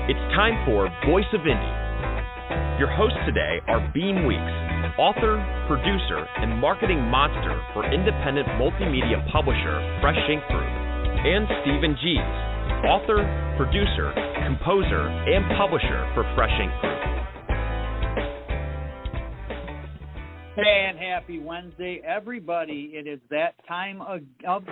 It's time for Voice of Indie. Your hosts today are Beem Weeks, author, producer, and marketing monster for independent multimedia publisher Fresh Ink Group, and Stephen Gies, author, producer, composer, and publisher for Fresh Ink Group. Hey, and happy Wednesday, everybody. It is that time of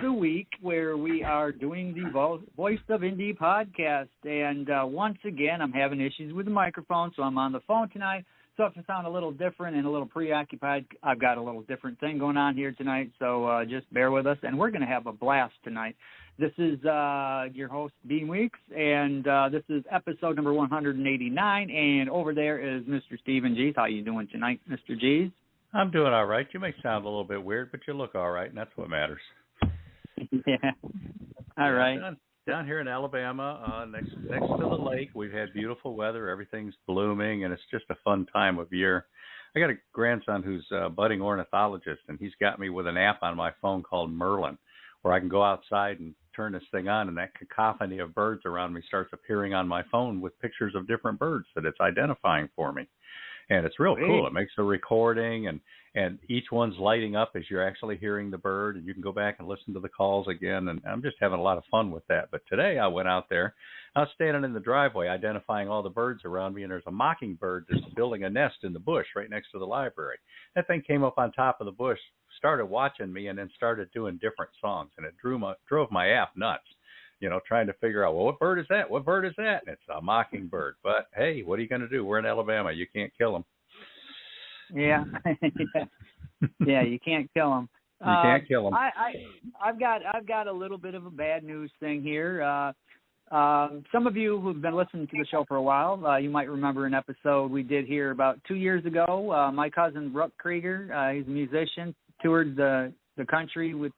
the week where we are doing the Voice of Indie podcast. And once again, I'm having issues with the microphone, so I'm on the phone tonight. So if I sound a little different and a little preoccupied, I've got a little different thing going on here tonight. So just bear with us, and we're going to have a blast tonight. This is your host, Beem Weeks, and this is episode number 189. And over there is Mr. Stephen Gies. How you doing tonight, Mr. Gies? I'm doing all right. You may sound a little bit weird, but you look all right, and that's what matters. Yeah. All right. Down here in Alabama, next to the lake, we've had beautiful weather. Everything's blooming, and it's just a fun time of year. I got a grandson who's a budding ornithologist, and he's got me with an app on my phone called Merlin, where I can go outside and turn this thing on, and that cacophony of birds around me starts appearing on my phone with pictures of different birds that it's identifying for me. And it's real cool. It makes a recording, and each one's lighting up as you're actually hearing the bird, and you can go back and listen to the calls again. And I'm just having a lot of fun with that. But today I went out there. I was standing in the driveway identifying all the birds around me, and there's a mockingbird that's building a nest in the bush right next to the library. That thing came up on top of the bush, started watching me, and then started doing different songs. And it drove my app nuts. You know, trying to figure out, well, what bird is that? What bird is that? And it's a mockingbird. But, hey, what are you going to do? We're in Alabama. You can't kill them. Yeah. Yeah, you can't kill them. You can't kill them. I've got a little bit of a bad news thing here. Some of you who've been listening to the show for a while, you might remember an episode we did here about 2 years ago. My cousin, Brooke Krieger, he's a musician, toured the country with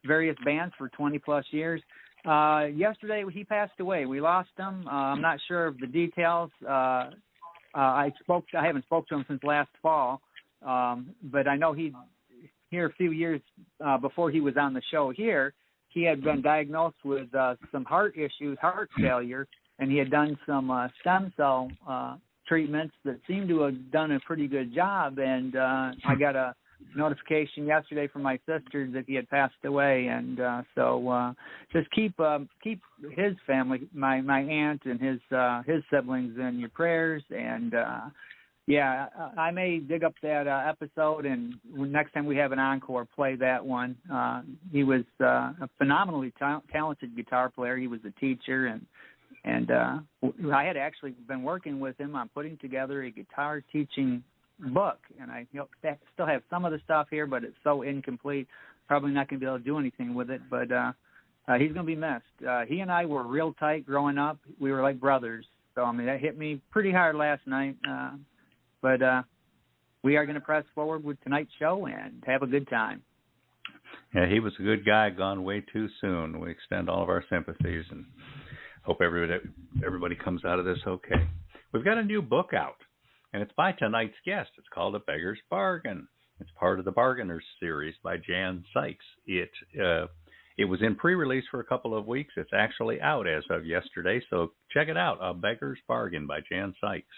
various bands for 20-plus years. Yesterday he passed away. We lost him. I'm not sure of the details. I haven't spoke to him since last fall, but I know here a few years before he was on the show here, he had been diagnosed with some heart issues, heart failure, and he had done some stem cell treatments that seemed to have done a pretty good job. And I got a notification yesterday from my sister that he had passed away, and so just keep his family, my aunt and his siblings in your prayers. And yeah, I may dig up that episode, and next time we have an encore, play that one. He was a phenomenally talented guitar player. He was a teacher, and I had actually been working with him on putting together a guitar teaching book, and I still have some of the stuff here, but it's so incomplete, probably not going to be able to do anything with it, but he's going to be missed. He and I were real tight growing up. We were like brothers, so I mean that hit me pretty hard last night, but we are going to press forward with tonight's show and have a good time. Yeah, he was a good guy, gone way too soon. We extend all of our sympathies and hope everybody comes out of this okay. We've got a new book out, and it's by tonight's guest. It's called A Beggar's Bargain. It's part of the Bargainers series by Jan Sikes. It was in pre-release for a couple of weeks. It's actually out as of yesterday, so check it out. A Beggar's Bargain by Jan Sikes.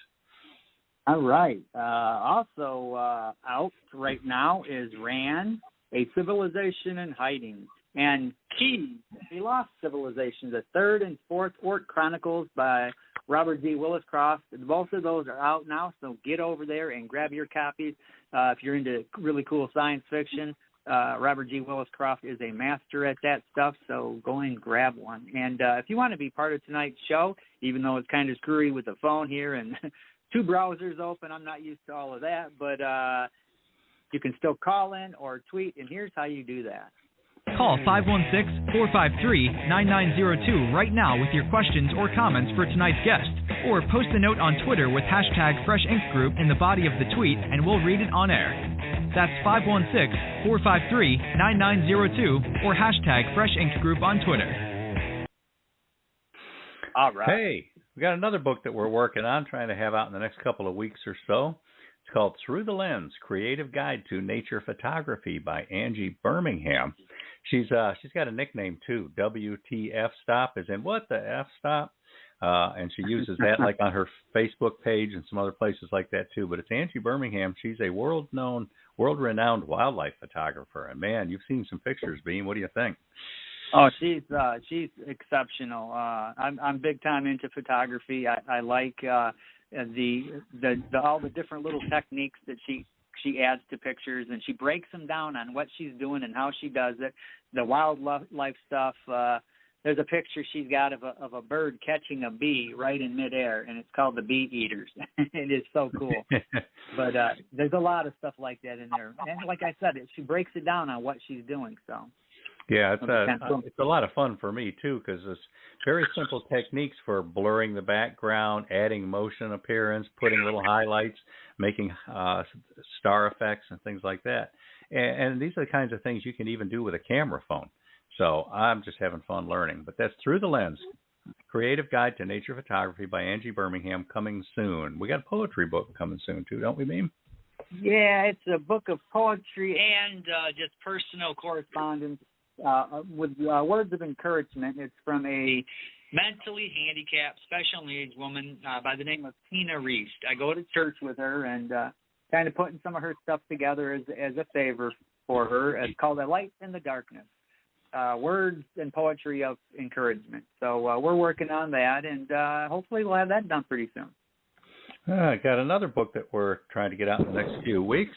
All right. Also out right now is Ran, A Civilization in Hiding, and Key, A Lost Civilization, the third and fourth Orc Chronicles by Robert G. Willis-Croft. Both of those are out now, so get over there and grab your copies. If you're into really cool science fiction, Robert G. Willis-Croft is a master at that stuff, so go and grab one. And if you want to be part of tonight's show, even though it's kind of screwy with the phone here and two browsers open, I'm not used to all of that, but you can still call in or tweet, and here's how you do that. Call 516-453-9902 right now with your questions or comments for tonight's guest, or post a note on Twitter with hashtag Fresh Ink Group in the body of the tweet, and we'll read it on air. That's 516-453-9902 or hashtag Fresh Ink Group on Twitter. All right. Hey, we got another book that we're working on, trying to have out in the next couple of weeks or so. It's called Through the Lens, Creative Guide to Nature Photography by Angie Birmingham. She's got a nickname, too, WTF Stop, as in what the F stop? and she uses that like on her Facebook page and some other places like that too. But it's Angie Birmingham. She's a world-renowned wildlife photographer. And man, you've seen some pictures, Beem. What do you think? Oh, she's exceptional. I'm big time into photography. I like the all the different little techniques that she adds to pictures, and she breaks them down on what she's doing and how she does it. The wildlife stuff. There's a picture she's got of a bird catching a bee right in midair, and it's called the Bee Eaters. It is so cool. But there's a lot of stuff like that in there, and like I said, she breaks it down on what she's doing. So. Yeah, it's a lot of fun for me too, because it's very simple techniques for blurring the background, adding motion appearance, putting little highlights, making star effects and things like that. And these are the kinds of things you can even do with a camera phone. So I'm just having fun learning. But that's Through the Lens, Creative Guide to Nature Photography by Angie Birmingham, coming soon. We got a poetry book coming soon too, don't we, Beem? Yeah, it's a book of poetry and just personal correspondence. With words of encouragement. It's from a mentally handicapped special needs woman by the name of Tina Reist. I go to church with her and kind of putting some of her stuff together as a favor for her. It's called A Light in the Darkness, words and poetry of encouragement. So we're working on that, and hopefully we'll have that done pretty soon. I got another book that we're trying to get out in the next few weeks.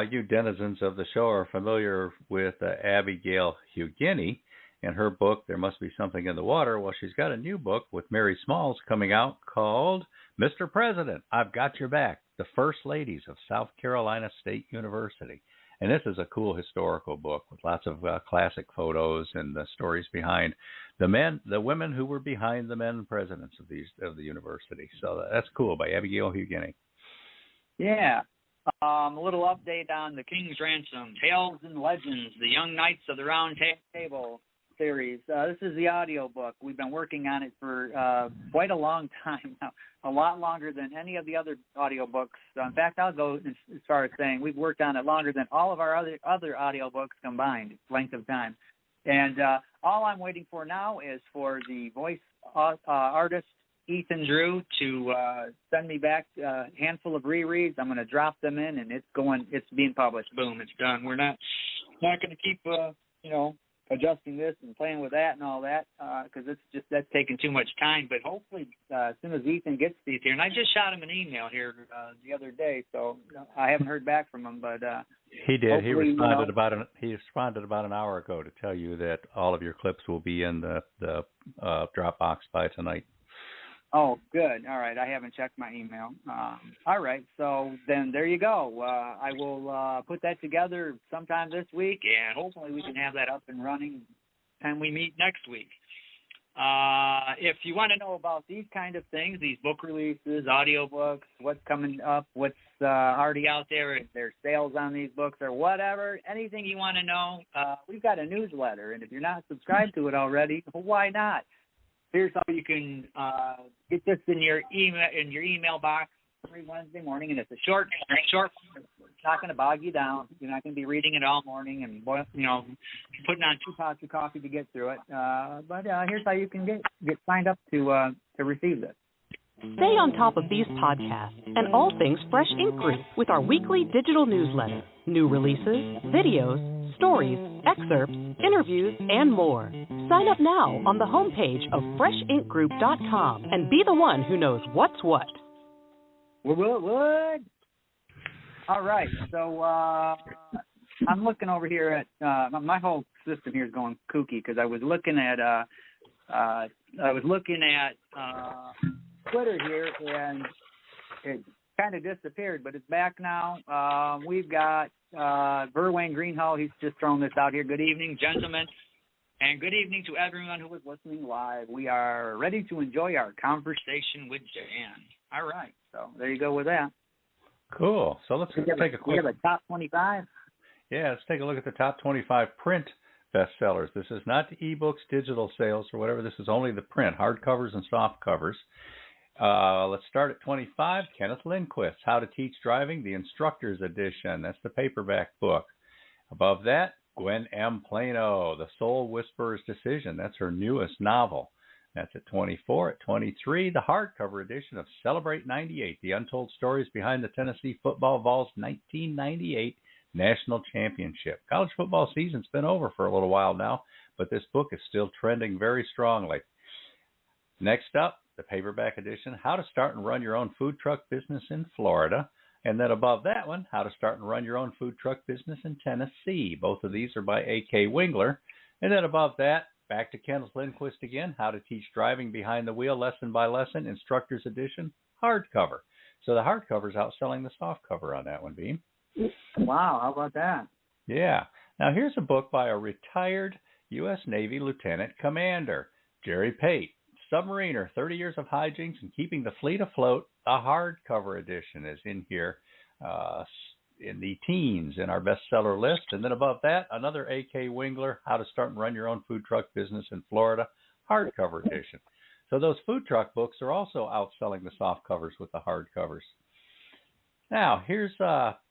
You denizens of the show are familiar with Abigail Huginey and her book, There Must Be Something in the Water. Well, she's got a new book with Mary Smalls coming out called Mr. President, I've Got Your Back, The First Ladies of South Carolina State University. And this is a cool historical book with lots of classic photos and the stories behind the women who were behind the men presidents of the university. So that's cool, by Abigail Huginey. Yeah. A little update on the King's Ransom, Tales and Legends, the Young Knights of the Round Table series. This is the audio book. We've been working on it for quite a long time now, a lot longer than any of the other audio books. In fact, I'll go as far as saying we've worked on it longer than all of our other audio books combined, length of time. And all I'm waiting for now is for the voice artist Ethan Drew to send me back a handful of rereads. I'm going to drop them in, and it's being published. Boom, it's done. We're not going to keep adjusting this and playing with that and all that because that's taking too much time. But hopefully, as soon as Ethan gets these here, and I just shot him an email here the other day, so I haven't heard back from him. But he did. He responded about an hour ago to tell you that all of your clips will be in the Dropbox by tonight. Oh, good. All right. I haven't checked my email. All right. So then there you go. I will put that together sometime this week, and hopefully we can have that up and running time we meet next week. If you want to know about these kind of things, these book releases, audiobooks, what's coming up, what's already out there, if there's sales on these books or whatever, anything you want to know, we've got a newsletter. And if you're not subscribed to it already, well, why not? Here's how you can get this in your email box every Wednesday morning, and it's a short. It's not going to bog you down. You're not going to be reading it all morning and putting on 2 pots of coffee to get through it. But here's how you can get signed up to receive this. Stay on top of these podcasts and all things Fresh Ink Group with our weekly digital newsletter, new releases, videos, stories, excerpts, interviews, and more. Sign up now on the homepage of FreshInkGroup.com and be the one who knows what's what. What? All right, so I'm looking over here at my whole system here is going kooky because I was looking at Twitter here, and it kind of disappeared, but it's back now. We've got Verwayne Greenhall. He's just thrown this out here. Good evening, gentlemen, and good evening to everyone who was listening live. We are ready to enjoy our conversation with Jan. All right, so there you go with that. Cool. So let's take a quick. We have a top 25. Yeah, let's take a look at the top 25 print bestsellers. This is not the ebooks, digital sales, or whatever. This is only the print, hardcovers and soft covers. Let's start at 25. Kenneth Lindquist, How to Teach Driving, the Instructor's Edition. That's the paperback book. Above that, Gwen M. Plano, The Soul Whisperer's Decision. That's her newest novel. That's at 24. At 23, the hardcover edition of Celebrate 98, the untold stories behind the Tennessee football Vols' 1998 National Championship. College football season's been over for a little while now, but this book is still trending very strongly. Next up, the paperback edition, How to Start and Run Your Own Food Truck Business in Florida. And then above that one, How to Start and Run Your Own Food Truck Business in Tennessee. Both of these are by A.K. Wingler. And then above that, back to Kenneth Lindquist again, How to Teach Driving Behind the Wheel, Lesson by Lesson, Instructor's Edition, hardcover. So the hardcover's outselling the softcover on that one, Beem. Wow, how about that? Yeah. Now here's a book by a retired U.S. Navy Lieutenant Commander, Jerry Pate. Submariner, 30 Years of Hijinks and Keeping the Fleet Afloat. The hardcover edition is in here in the teens in our bestseller list. And then above that, another A.K. Wingler, How to Start and Run Your Own Food Truck Business in Florida, hardcover edition. So those food truck books are also outselling the soft covers with the hardcovers. Now, here's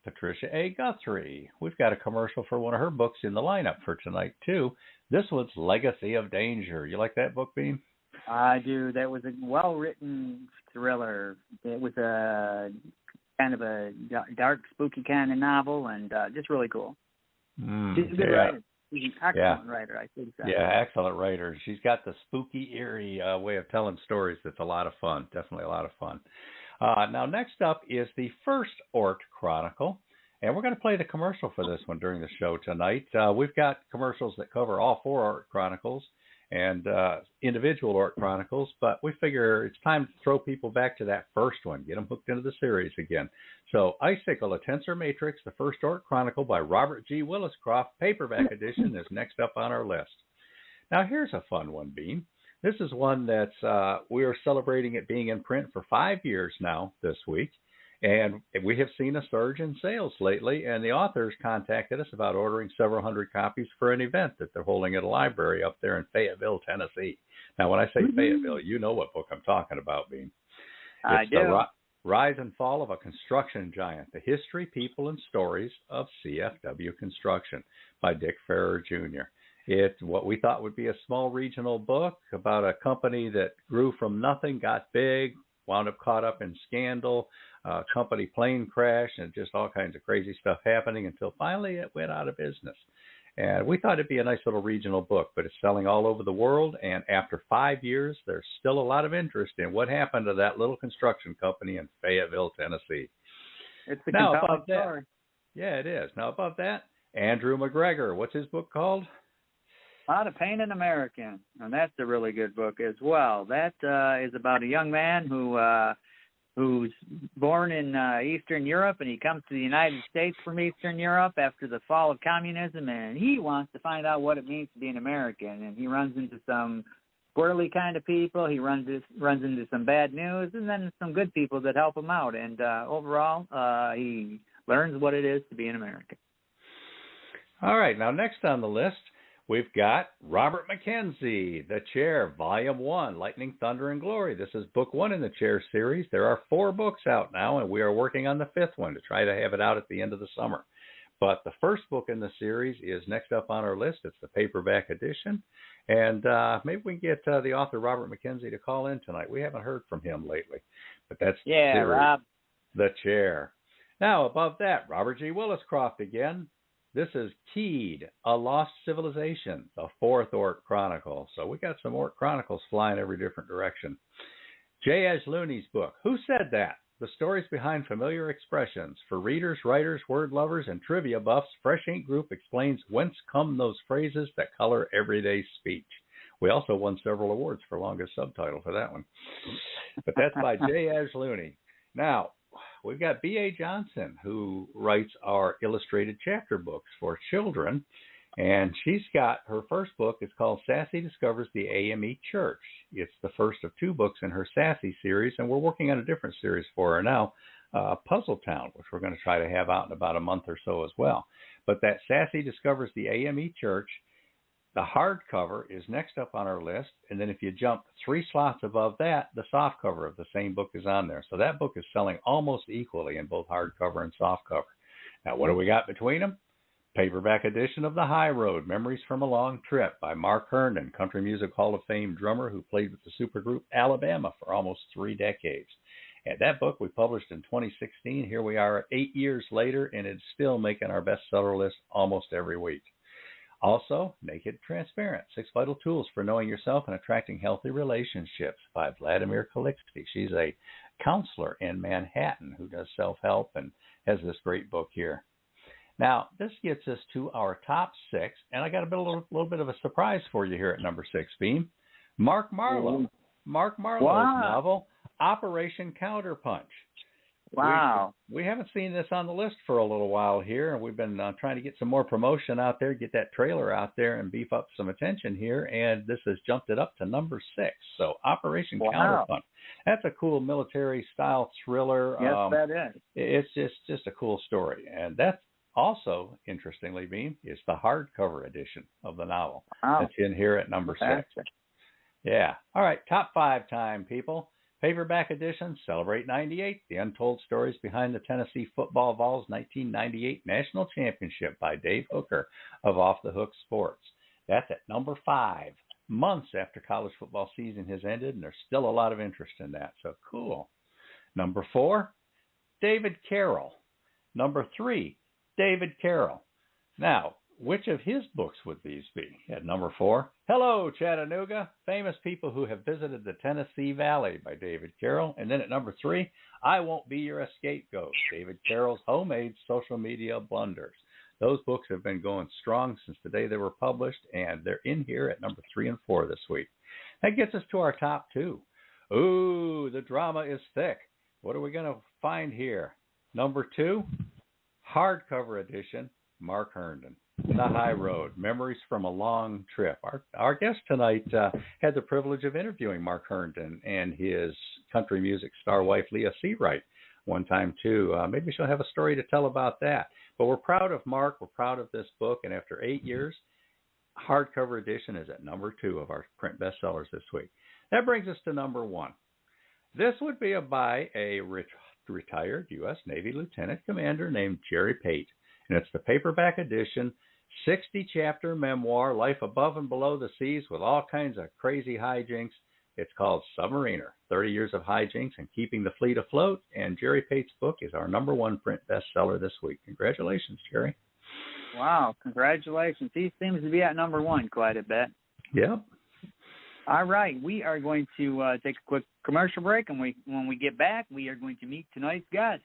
Patricia A. Guthrie. We've got a commercial for one of her books in the lineup for tonight, too. This one's Legacy of Danger. You like that book, Beam? I do. That was a well-written thriller. It was a kind of a dark, spooky kind of novel, and just really cool. She's a good writer. She's an excellent writer, I think so. Yeah, excellent writer. She's got the spooky, eerie way of telling stories that's a lot of fun. Definitely a lot of fun. Now, next up is the first Ort Chronicle, and we're going to play the commercial for this one during the show tonight. We've got commercials that cover all four Ort Chronicles and individual Ort Chronicles, but we figure it's time to throw people back to that first one, get them hooked into the series again. So Icicle, A Tensor Matrix, the first Ort Chronicle by Robert G. Williscroft, paperback edition, is next up on our list. Now, here's a fun one, Beam. This is one that's, we are celebrating it being in print for 5 years now this week, and we have seen a surge in sales lately, and the authors contacted us about ordering several hundred copies for an event that they're holding at a library up there in Fayetteville, Tennessee. Now, when I say Fayetteville, you know what book I'm talking about, Beam. I do. The Rise and Fall of a Construction Giant, The History, People, and Stories of CFW Construction by Dick Farrer, Jr. It's what we thought would be a small regional book about a company that grew from nothing, got big, wound up caught up in scandal, company plane crash, and just all kinds of crazy stuff happening until finally it went out of business. And we thought it'd be a nice little regional book, but it's selling all over the world. And after 5 years, there's still a lot of interest in what happened to that little construction company in Fayetteville, Tennessee. It's a compelling story. Yeah, it is. Now, above that, Andrew McGregor. What's his book called? How to Paint an American, and that's a really good book as well. That is about a young man who's born in Eastern Europe, and he comes to the United States from Eastern Europe after the fall of communism, and he wants to find out what it means to be an American. And he runs into some squirrely kind of people. He runs into some bad news, and then some good people that help him out. And overall, he learns what it is to be an American. All right, now next on the list, we've got Robert McKenzie, The Chair, Volume 1, Lightning, Thunder, and Glory. This is Book 1 in the Chair series. There are 4 books out now, and we are working on the 5th one to try to have it out at the end of the summer. But the first book in the series is next up on our list. It's the paperback edition. And maybe we can get the author, Robert McKenzie, to call in tonight. We haven't heard from him lately. But that's series, Rob. The Chair. Now, above that, Robert G. Williscroft again. This is Keed, A Lost Civilization, the 4th Ort Chronicle. So we got some Ort Chronicles flying every different direction. J. Edge Looney's book, Who Said That? The Stories Behind Familiar Expressions. For readers, writers, word lovers, and trivia buffs, Fresh Ink Group explains whence come those phrases that color everyday speech. We also won several awards for longest subtitle for that one. But that's by J. Edge Looney. Now, we've got B.A. Johnson, who writes our illustrated chapter books for children, and she's got her first book. It's called Sassy Discovers the AME Church. It's the first of 2 books in her Sassy series, and we're working on a different series for her now, Puzzle Town, which we're going to try to have out in about a month or so as well. But that Sassy Discovers the AME Church, the hardcover is next up on our list, and then if you jump 3 slots above that, the softcover of the same book is on there. So that book is selling almost equally in both hardcover and softcover. Now, what do we got between them? Paperback edition of The High Road, Memories from a Long Trip by Mark Herndon, Country Music Hall of Fame drummer who played with the supergroup Alabama for almost 3 decades. And that book we published in 2016. Here we are 8 years later, and it's still making our bestseller list almost every week. Also, Naked Transparent, 6 Vital Tools for Knowing Yourself and Attracting Healthy Relationships by Vladimir Kalixsky. She's a counselor in Manhattan who does self-help and has this great book here. Now, this gets us to our top 6, and I got a little bit of a surprise for you here at number 6, Beem. Mark Marlowe. Mark Marlowe's novel, Operation Counterpunch. Wow. We haven't seen this on the list for a little while here, and we've been trying to get some more promotion out there, get that trailer out there, and beef up some attention here, and this has jumped it up to number 6. So Operation Counterpunch. That's a cool military-style thriller. Yes, that is. It's just a cool story, and that's also, interestingly, Beem, is the hardcover edition of the novel. Wow. That's in here at number 6. Yeah. All right, top 5 time, people. Paperback edition, Celebrate 98, The Untold Stories Behind the Tennessee Football Vols' 1998 National Championship by Dave Hooker of Off the Hook Sports. That's at number 5, months after college football season has ended, and there's still a lot of interest in that, so cool. Number 4, David Carroll. Number 3, David Carroll. Now, which of his books would these be? At number 4, Hello, Chattanooga, Famous People Who Have Visited the Tennessee Valley by David Carroll. And then at number 3, I Won't Be Your Scapegoat, David Carroll's Homemade Social Media Blunders. Those books have been going strong since the day they were published, and they're in here at number 3 and 4 this week. That gets us to our top 2. Ooh, the drama is thick. What are we going to find here? Number 2, hardcover edition, Mark Herndon. The High Road, Memories from a Long Trip. Our guest tonight had the privilege of interviewing Mark Herndon and his country music star wife, Leah Seawright, one time, too. Maybe she'll have a story to tell about that. But we're proud of Mark. We're proud of this book. And after 8 years, hardcover edition is at number 2 of our print bestsellers this week. That brings us to number 1. This would be by a retired U.S. Navy lieutenant commander named Jerry Pate. And it's the paperback edition, 60-chapter memoir, Life Above and Below the Seas with all kinds of crazy hijinks. It's called Submariner, 30 Years of Hijinks and Keeping the Fleet Afloat. And Jerry Pate's book is our number 1 print bestseller this week. Congratulations, Jerry. Wow, congratulations. He seems to be at number 1 quite a bit. Yep. All right, we are going to take a quick commercial break, and when we get back, we are going to meet tonight's guest.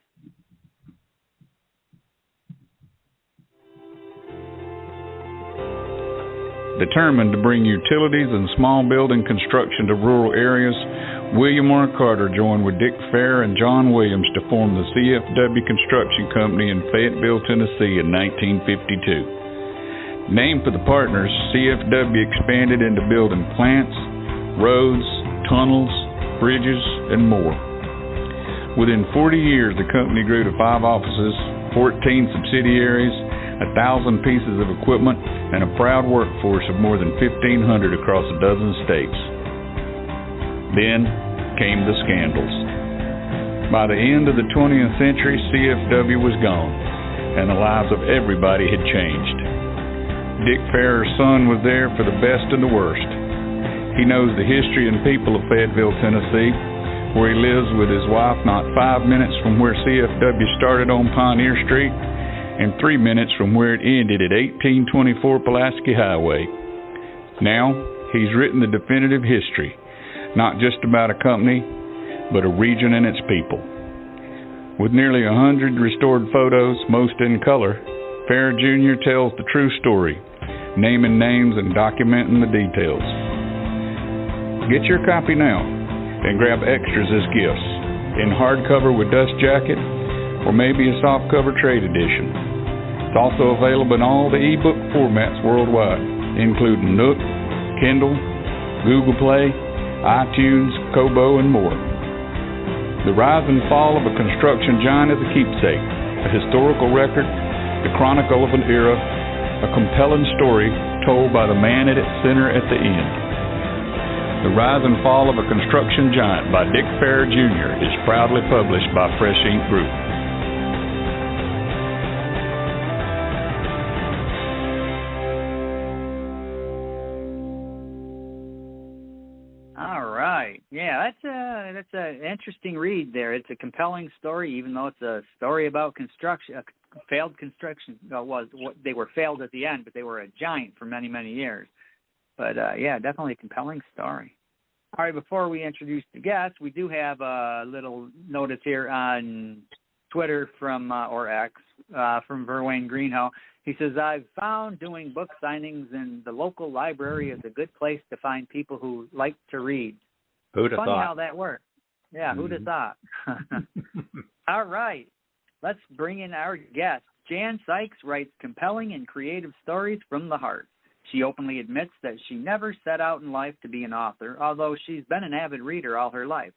Determined to bring utilities and small building construction to rural areas, William R. Carter joined with Dick Fair and John Williams to form the CFW Construction Company in Fayetteville, Tennessee in 1952. Named for the partners, CFW expanded into building plants, roads, tunnels, bridges, and more. Within 40 years, the company grew to 5 offices, 14 subsidiaries, 1,000 pieces of equipment, and a proud workforce of more than 1,500 across a dozen states. Then came the scandals. By the end of the 20th century, CFW was gone, and the lives of everybody had changed. Dick Farrer's son was there for the best and the worst. He knows the history and people of Fayetteville, Tennessee, where he lives with his wife not 5 minutes from where CFW started on Pioneer Street, and 3 minutes from where it ended at 1824 Pulaski Highway. Now, he's written the definitive history, not just about a company, but a region and its people. With nearly 100 restored photos, most in color, Fair Jr. tells the true story, naming names and documenting the details. Get your copy now, and grab extras as gifts, in hardcover with dust jacket, or maybe a softcover trade edition. It's also available in all the ebook formats worldwide, including Nook, Kindle, Google Play, iTunes, Kobo, and more. The Rise and Fall of a Construction Giant is a keepsake, a historical record, the chronicle of an era, a compelling story told by the man at its center at the end. The Rise and Fall of a Construction Giant by Dick Fair Jr. is proudly published by Fresh Ink Group. right. Yeah, that's a interesting read there. It's a compelling story, even though it's a story about construction, failed construction. They were failed at the end, but they were a giant for many, many years. But yeah, definitely a compelling story. All right, before we introduce the guest, we do have a little notice here on Twitter from or X from Verwayne Greenhow. He says, I've found doing book signings in the local library is a good place to find people who like to read. Who'd have Funny thought? how that works. Yeah, who'd have thought? All right, let's bring in our guest. Jan Sikes writes compelling and creative stories from the heart. She openly admits that she never set out in life to be an author, although she's been an avid reader all her life.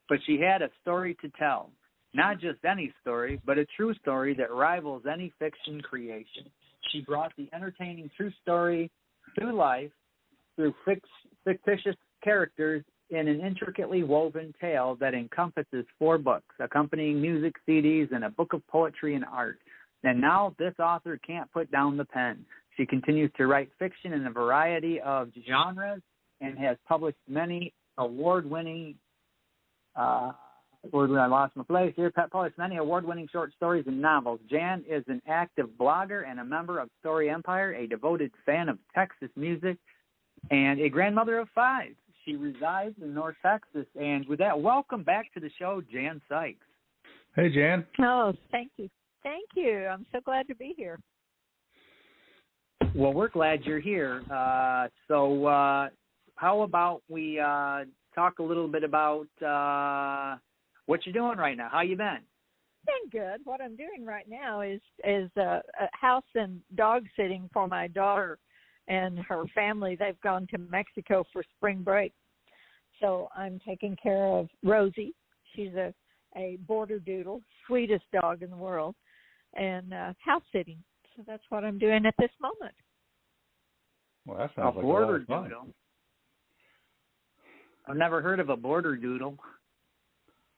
But she had a story to tell. Not just any story, but a true story that rivals any fiction creation. She brought the entertaining true story to life through fictitious characters in an intricately woven tale that encompasses 4 books, accompanying music, CDs, and a book of poetry and art. And now this author can't put down the pen. She continues to write fiction in a variety of genres and has published many award-winning I lost my place here. Published many award-winning short stories and novels. Jan is an active blogger and a member of Story Empire, a devoted fan of Texas music, and a grandmother of 5. She resides in North Texas. And with that, welcome back to the show, Jan Sikes. Hey, Jan. Oh, thank you. Thank you. I'm so glad to be here. Well, we're glad you're here. So how about we talk a little bit about what you're doing right now? How you been? Been good. What I'm doing right now is a house and dog sitting for my daughter and her family. They've gone to Mexico for spring break. So I'm taking care of Rosie. She's a border doodle, sweetest dog in the world, and house sitting. So that's what I'm doing at this moment. Well, that sounds like a border lot of fun. doodle. I've never heard of a border doodle.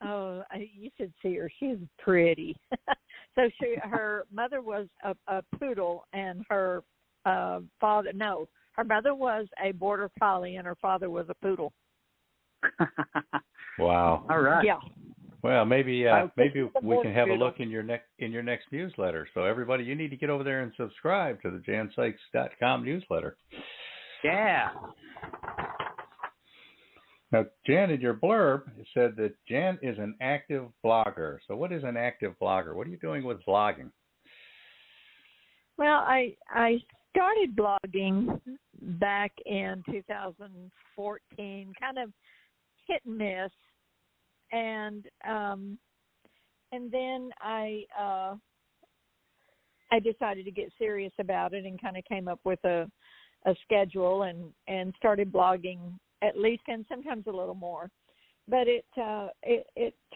Oh, you should see her. She's pretty. So her mother was a poodle, and her her mother was a border collie, and her father was a poodle. Wow. All right. Yeah. Well, maybe we can have a look in your next newsletter. So everybody, you need to get over there and subscribe to the JanSikes.com newsletter. Yeah. Now, Jan, in your blurb, it said that Jan is an active blogger. So what is an active blogger? What are you doing with blogging? Well, I started blogging back in 2014, kind of hit and miss. And then I decided to get serious about it and kind of came up with a schedule and started blogging at least, and sometimes a little more. But it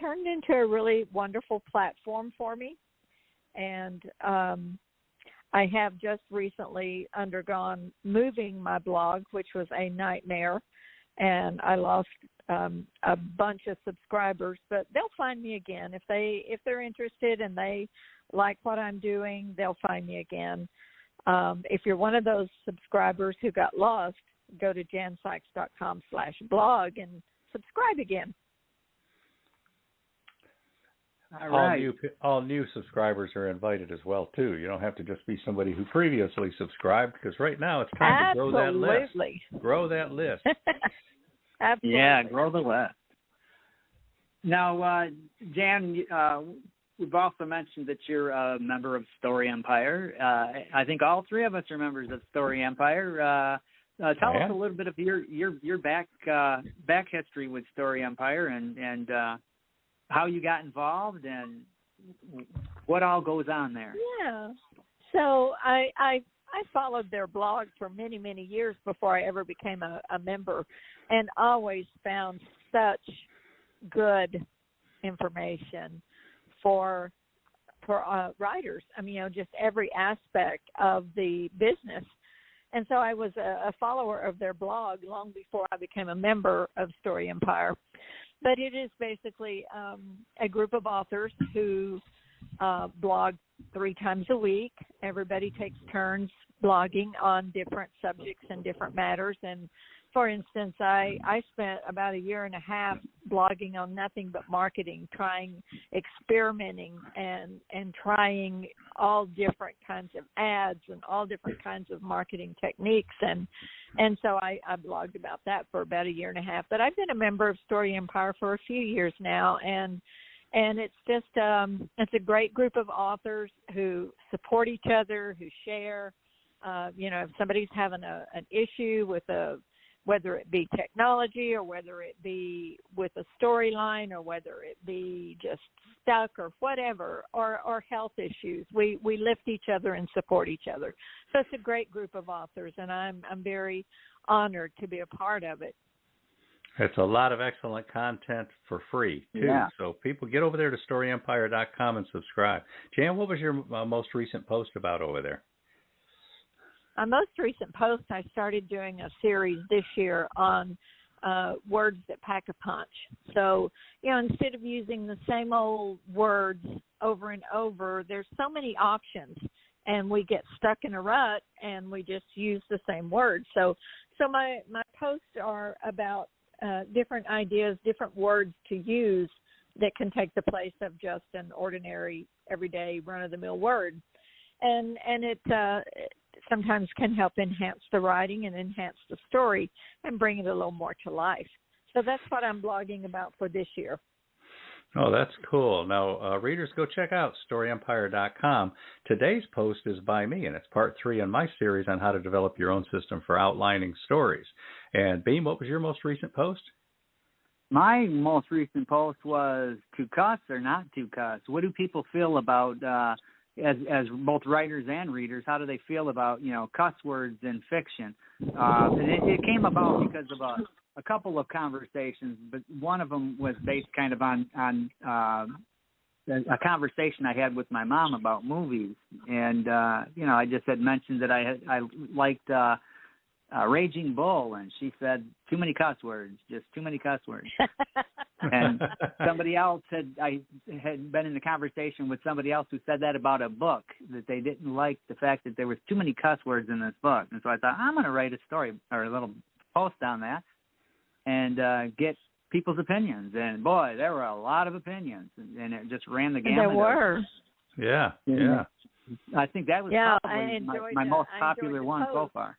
turned into a really wonderful platform for me. And I have just recently undergone moving my blog, which was a nightmare, and I lost a bunch of subscribers. But they'll find me again if they're interested and they like what I'm doing. They'll find me again. If you're one of those subscribers who got lost, go to jansikes.com/blog and subscribe again. All right. All new subscribers are invited as well, too. You don't have to just be somebody who previously subscribed, because right now it's time to grow that list. Grow that list. Absolutely. Yeah, grow the list. Now, Jan, we've also mentioned that you're a member of Story Empire. I think all 3 of us are members of Story Empire. Tell us a little bit of your back history with Story Empire and how you got involved and what all goes on there. Yeah. So I followed their blog for many, many years before I ever became a member, and always found such good information for writers. I mean, just every aspect of the business. And so I was a follower of their blog long before I became a member of Story Empire. But it is basically a group of authors who blog 3 times a week. Everybody takes turns blogging on different subjects and different matters. And for instance, I spent about a year and a half blogging on nothing but marketing, experimenting and trying all different kinds of ads and all different kinds of marketing techniques. And so I blogged about that for about a year and a half. But I've been a member of Story Empire for a few years now, and it's just it's a great group of authors who support each other, who share. If somebody's having an issue with whether it be technology or whether it be with a storyline or whether it be just stuck or whatever, or health issues, we lift each other and support each other. So it's a great group of authors, and I'm very honored to be a part of it. It's a lot of excellent content for free, too. Yeah. So people get over there to StoryEmpire.com and subscribe. Jan, what was your most recent post about over there? My most recent post, I started doing a series this year on words that pack a punch. So, instead of using the same old words over and over, there's so many options, and we get stuck in a rut, and we just use the same words. So my posts are about different ideas, different words to use that can take the place of just an ordinary, everyday, run-of-the-mill word. And it sometimes can help enhance the writing and enhance the story and bring it a little more to life. So that's what I'm blogging about for this year. Oh, that's cool. Now, readers, go check out StoryEmpire.com. Today's post is by me, and it's part 3 in my series on how to develop your own system for outlining stories. And, Beem, what was your most recent post? My most recent post was to cuss or not to cuss. What do people feel about as both writers and readers, how do they feel about, cuss words in fiction? And it came about because of a couple of conversations, but one of them was based kind of on a conversation I had with my mom about movies. And, I just had mentioned that I liked Raging Bull, and she said, too many cuss words, just too many cuss words. And somebody else I had been in a conversation with somebody else who said that about a book, that they didn't like the fact that there was too many cuss words in this book. And so I thought, I'm going to write a story or a little post on that and get people's opinions. And, boy, there were a lot of opinions, and it just ran the gamut. There were. Yeah. I think that was probably my most popular one so far.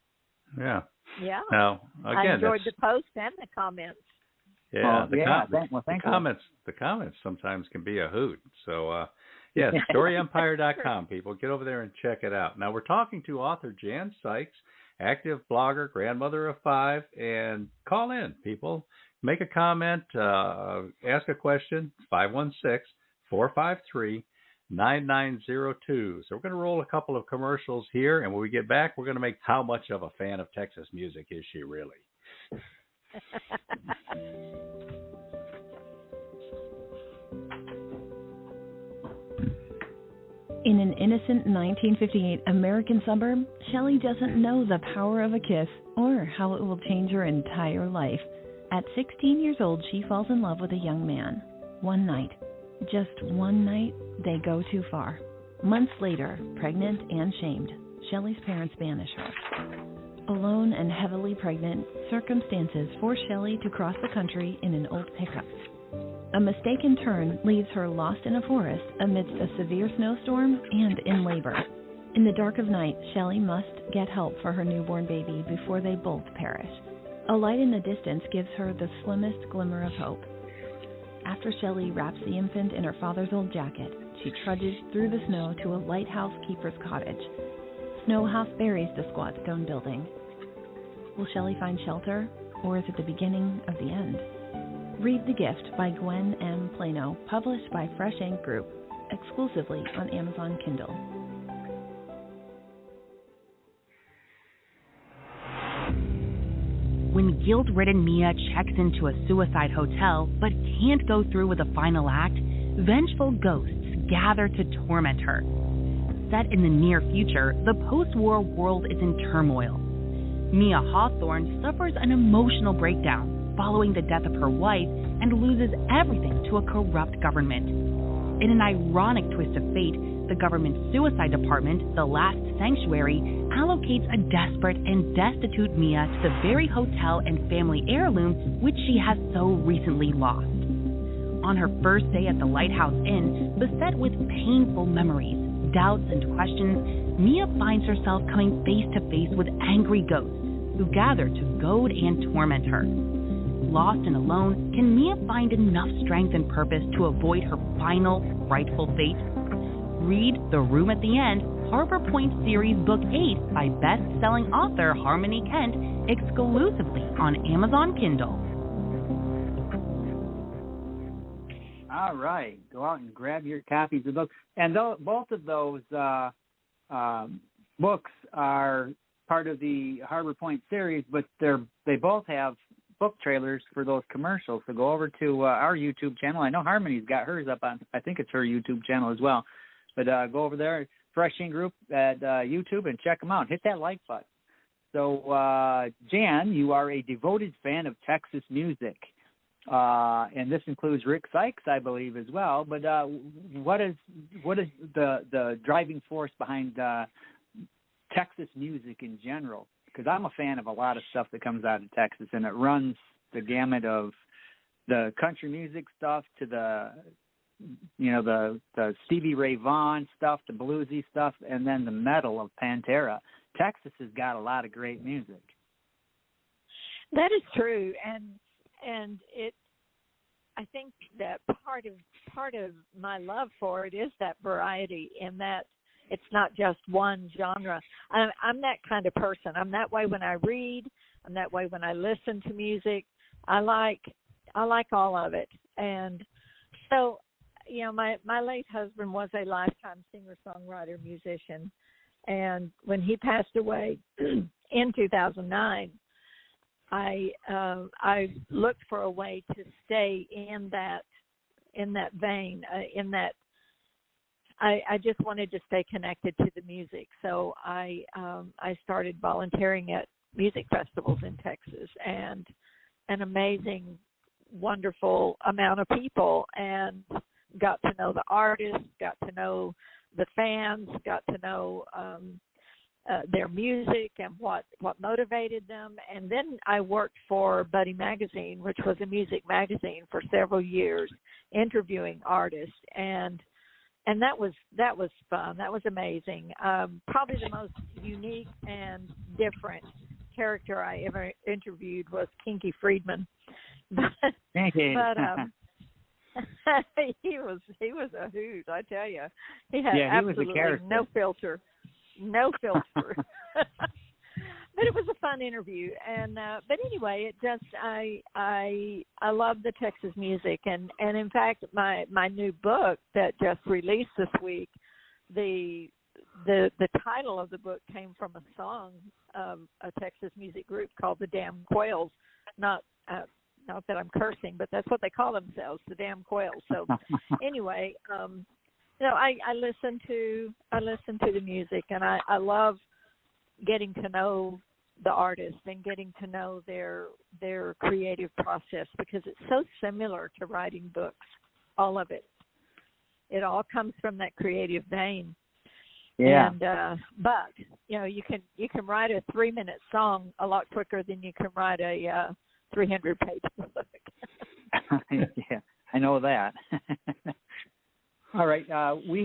Yeah. Yeah. Now, again, I enjoyed the post and the comments. Yeah, the comments sometimes can be a hoot. So, StoryEmpire.com, people. Get over there and check it out. Now, we're talking to author Jan Sikes, active blogger, grandmother of 5, and call in, people. Make a comment, ask a question, 516-453-9902. So we're going to roll a couple of commercials here, and when we get back, we're going to make how much of a fan of Texas music is she really? In an innocent 1958 American suburb, Shelley doesn't know the power of a kiss or how it will change her entire life. At 16 years old, she falls in love with a young man. One night, just one night, they go too far. Months later, pregnant and shamed, Shelley's parents banish her. Alone and heavily pregnant, circumstances force Shelley to cross the country in an old pickup. A mistaken turn leaves her lost in a forest amidst a severe snowstorm and in labor. In the dark of night, Shelley must get help for her newborn baby before they both perish. A light in the distance gives her the slimmest glimmer of hope. After Shelley wraps the infant in her father's old jacket, she trudges through the snow to a lighthouse keeper's cottage. Snow half buries the squat stone building. Will Shelley find shelter, or is it the beginning of the end? Read The Gift by Gwen M. Plano, published by Fresh Ink Group, exclusively on Amazon Kindle. When guilt-ridden Mia checks into a suicide hotel but can't go through with the final act, vengeful ghosts gather to torment her. Set in the near future, the post-war world is in turmoil. Mia Hawthorne suffers an emotional breakdown following the death of her wife and loses everything to a corrupt government. In an ironic twist of fate, the government suicide department, the Last Sanctuary, allocates a desperate and destitute Mia to the very hotel and family heirloom which she has so recently lost. On her first day at the Lighthouse Inn, beset with painful memories, doubts, and questions, Mia finds herself coming face to face with angry ghosts who gather to goad and torment her. Lost and alone, can Mia find enough strength and purpose to avoid her final, frightful fate? Read The Room at the End, Harbor Point Series Book 8 by best-selling author Harmony Kent, exclusively on Amazon Kindle. All right. Go out and grab your copies of the book. And both of those books are part of the Harbor Point series, but they both have book trailers for those commercials. So go over to our YouTube channel. I know Harmony's got hers up on, I think it's her YouTube channel as well. But go over there, Fresh Ink Group at YouTube, and check them out. Hit that like button. So, Jan, you are a devoted fan of Texas music. And this includes Rick Sikes, I believe, as well. But what is the driving force behind Texas music in general? Because I'm a fan of a lot of stuff that comes out of Texas, and it runs the gamut of the country music stuff to the Stevie Ray Vaughan stuff, the bluesy stuff, and then the metal of Pantera. Texas has got a lot of great music. That is true, and it. I think that part of my love for it is that variety, in that it's not just one genre. I'm that kind of person. I'm that way when I read. I'm that way when I listen to music. I like all of it, and so my late husband was a lifetime singer-songwriter musician, and when he passed away in 2009. I looked for a way to stay in that vein, I just wanted to stay connected to the music. So I started volunteering at music festivals in Texas, and an amazing, wonderful amount of people, and got to know the artists, got to know the fans, got to know their music and what motivated them. And then I worked for Buddy Magazine, which was a music magazine, for several years, interviewing artists, and that was fun. That was amazing. Probably the most unique and different character I ever interviewed was Kinky Friedman. But he was a hoot, I tell you. He had absolutely no filter. No filter. But it was a fun interview, and but anyway, it just I love the Texas music, and in fact my new book that just released this week, the title of the book came from a song of a Texas music group called the Damn Quails. Not that I'm cursing, but that's what they call themselves, the Damn Quails. So anyway, I listen to the music, and I love getting to know the artist and getting to know their creative process, because it's so similar to writing books. All of it. It all comes from that creative vein. Yeah. And but you can write a 3-minute song a lot quicker than you can write a 300-page book. Yeah, I know that. All right, we're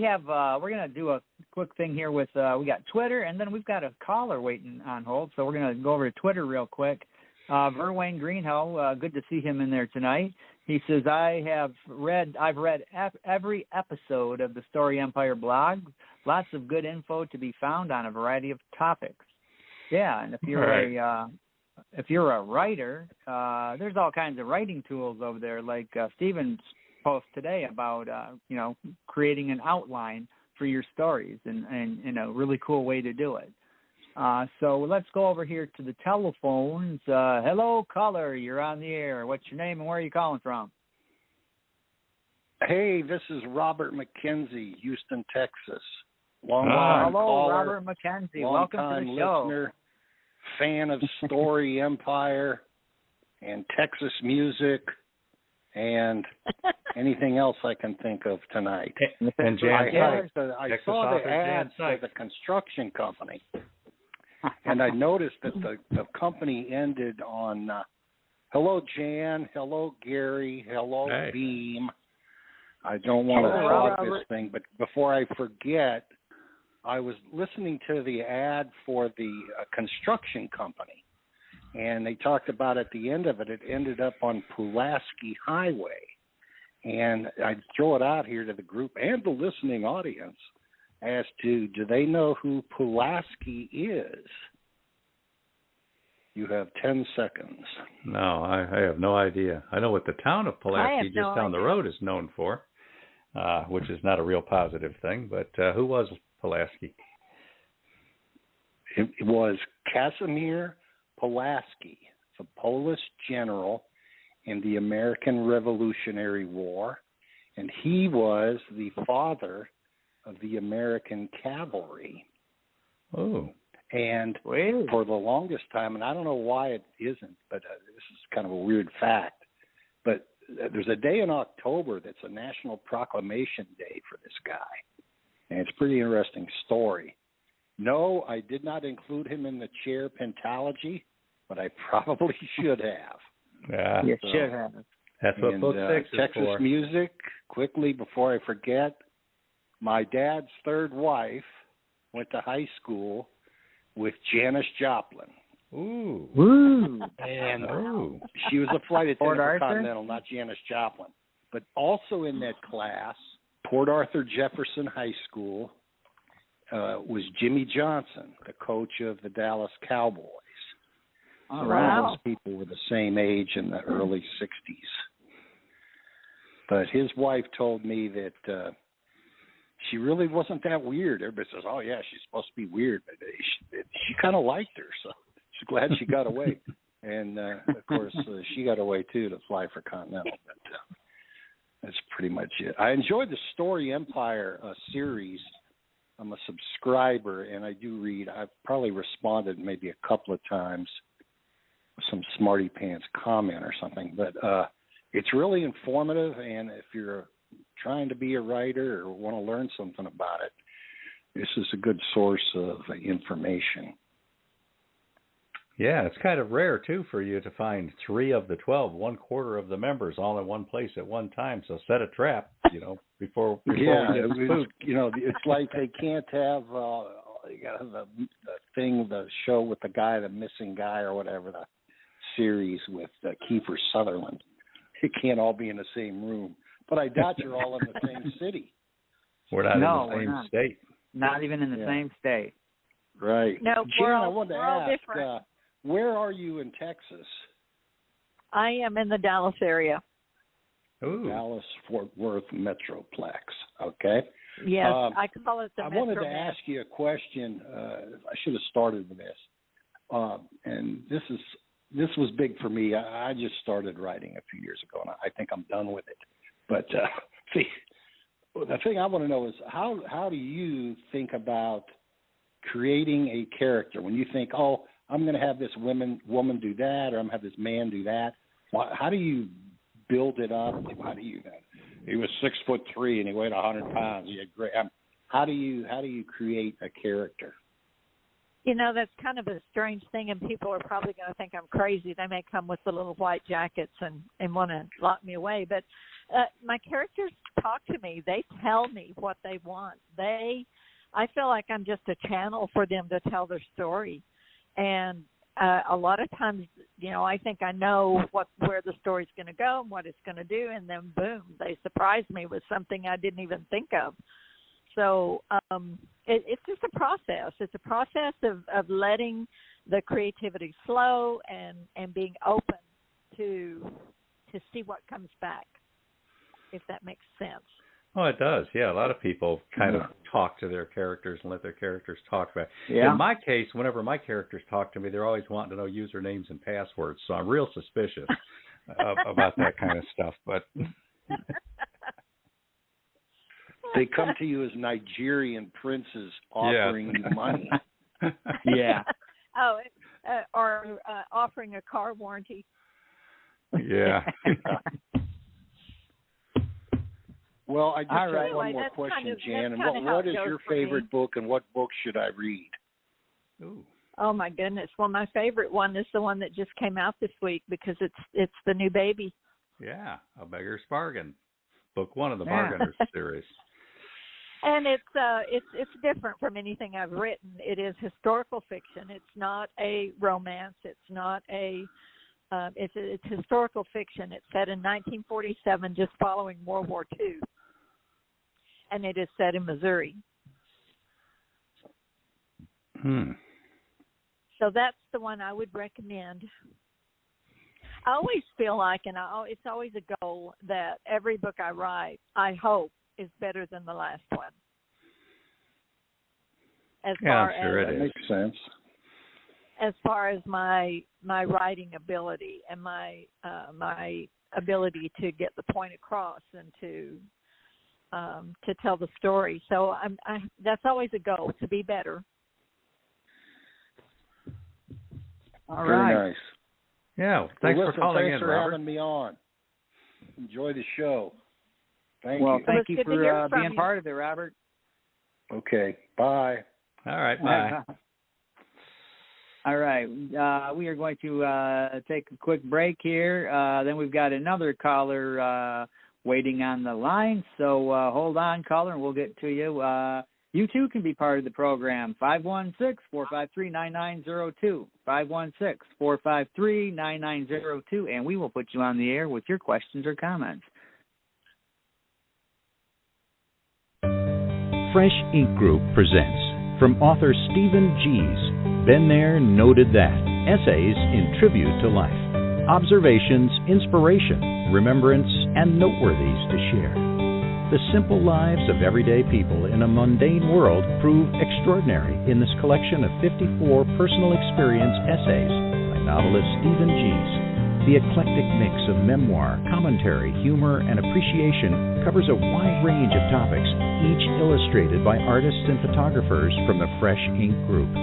going to do a quick thing here with, we got Twitter, and then we've got a caller waiting on hold, so we're going to go over to Twitter real quick. Verwayne Greenhow, good to see him in there tonight. He says, I've read every episode of the Story Empire blog. Lots of good info to be found on a variety of topics. Yeah, and if you're a writer, there's all kinds of writing tools over there, like Stephen's post today about creating an outline for your stories, and a really cool way to do it. So let's go over here to the telephones. Hello, caller, you're on the air. What's your name and where are you calling from? Hey, this is Robert McKenzie, Houston, Texas. Hello, caller, Robert McKenzie. Welcome to the show. Listener, fan of Story Empire and Texas music and anything else I can think of tonight. And Jan Sikes. I saw the ad for the construction company, And I noticed that the company ended on hello, Jan, hello, Gary, hello, hey. Beem. I don't want to hog this thing, but before I forget, I was listening to the ad for the construction company, and they talked about at the end of it, it ended up on Pulaski Highway. And I'd throw it out here to the group and the listening audience as to, do they know who Pulaski is? You have 10 seconds. No, I have no idea. I know what the town of Pulaski just down the road is known for, which is not a real positive thing. But who was Pulaski? It was Casimir Pulaski, the Polish general in the American Revolutionary War, and he was the father of the American cavalry. Oh. And for the longest time, and I don't know why it isn't, but this is kind of a weird fact, but there's a day in October that's a national proclamation day for this guy. And it's a pretty interesting story. No, I did not include him in the chair pentology, but I probably should have. Yeah, you should have. That's what book 6 is Texas for. music, quickly before I forget, my dad's third wife went to high school with Janis Joplin. Ooh. Woo. And she was a flight attendant for Continental, not Janis Joplin. But also in that class, Port Arthur Jefferson High School was Jimmy Johnson, the coach of the Dallas Cowboys. All so right. all those people were the same age in the early 60s. But his wife told me that she really wasn't that weird. Everybody says, oh, yeah, she's supposed to be weird. But she kind of liked her, so she's glad she got away. And, of course, she got away, too, to fly for Continental. But that's pretty much it. I enjoyed the Story Empire series. I'm a subscriber, and I do read. I've probably responded maybe a couple of times with some smarty pants comment or something. But it's really informative, and if you're trying to be a writer or want to learn something about it, this is a good source of information. Yeah, it's kind of rare, too, for you to find 3 of the 12, 1/4 of the members all in one place at one time. So set a trap, before we get spooked. It's like they can't have you got the show with the guy, the missing guy or whatever, the series with Kiefer Sutherland. It can't all be in the same room. But I doubt you're all in the same city. We're not in the same state. Not even in the same state. Right. No, Jan, I wanted to ask, where are you in Texas? I am in the Dallas area. Ooh. Dallas-Fort Worth Metroplex. Okay. Yes, I call it the I wanted to ask you a question. I should have started with this. And this was big for me. I just started writing a few years ago, and I think I'm done with it. But the thing I want to know is how do you think about creating a character when you think, oh, I'm going to have this woman do that, or I'm going to have this man do that? How do you build it up? How do you? He was 6'3" and he weighed 100 pounds. He had great. How do you create a character? That's kind of a strange thing, and people are probably going to think I'm crazy. They may come with the little white jackets and want to lock me away. But my characters talk to me. They tell me what they want. I feel like I'm just a channel for them to tell their story. And a lot of times, I think I know where the story's going to go and what it's going to do, and then boom, they surprise me with something I didn't even think of. So it's just a process. It's a process of letting the creativity flow and being open to see what comes back, if that makes sense. Oh, it does. Yeah, a lot of people kind of talk to their characters and let their characters talk back. Yeah. In my case, whenever my characters talk to me, they're always wanting to know usernames and passwords, so I'm real suspicious about that kind of stuff. But they come to you as Nigerian princes offering you money. Yeah. Or offering a car warranty. Yeah. Well, I just have Anyway, one more question, Jan. And what is your favorite book, and what book should I read? Ooh. Oh my goodness! Well, my favorite one is the one that just came out this week because it's the new baby. Yeah, A Beggar's Bargain, book 1 of the Bargainers series. And it's different from anything I've written. It is historical fiction. It's not a romance. It's not a it's historical fiction. It's set in 1947, just following World War II, and it is set in Missouri. So that's the one I would recommend. I always feel like, and it's always a goal, that every book I write, I hope, is better than the last one. I'm sure it is. That makes sense. As far as my writing ability and my ability to get the point across and to tell the story. So that's always a goal, to be better. All Very right. nice. Yeah, thanks for calling in, Thanks for Robert. having me on. Enjoy the show. Thank Well, you. thank you for being part of it, Robert. Okay, bye. All right, bye. All right, we are going to take a quick break here. Then we've got another caller waiting on the line, so hold on, caller, and we'll get to you. You, too, can be part of the program, 516-453-9902, 516-453-9902, and we will put you on the air with your questions or comments. Fresh Ink Group presents, from author Stephen Gies, Been There, Noted That, essays in tribute to life, observations, inspiration, remembrance, and noteworthies to share. The simple lives of everyday people in a mundane world prove extraordinary in this collection of 54 personal experience essays by novelist Stephen Gies. The eclectic mix of memoir, commentary, humor, and appreciation covers a wide range of topics, each illustrated by artists and photographers from the Fresh Ink Group.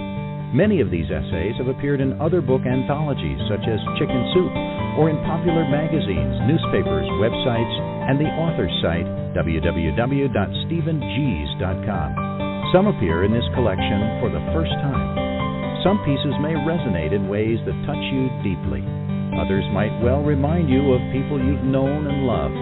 Many of these essays have appeared in other book anthologies such as Chicken Soup, or in popular magazines, newspapers, websites, and the author's site, www.stephengies.com. Some appear in this collection for the first time. Some pieces may resonate in ways that touch you deeply. Others might well remind you of people you've known and loved.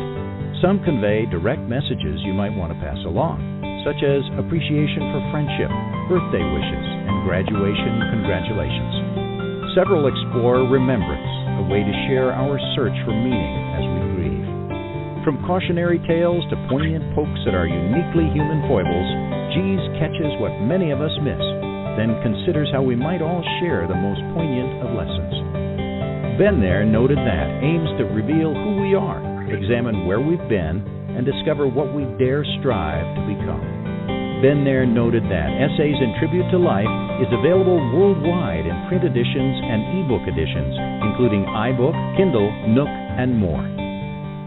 Some convey direct messages you might want to pass along, such as appreciation for friendship, birthday wishes, and graduation congratulations. Several explore remembrance, a way to share our search for meaning as we grieve. From cautionary tales to poignant pokes at our uniquely human foibles, Gies catches what many of us miss, then considers how we might all share the most poignant of lessons. Been There, Noted That aims to reveal who we are, examine where we've been, and discover what we dare strive to become. Been There, Noted That, Essays in Tribute to Life, is available worldwide in print editions and ebook editions, including iBook, Kindle, Nook, and more.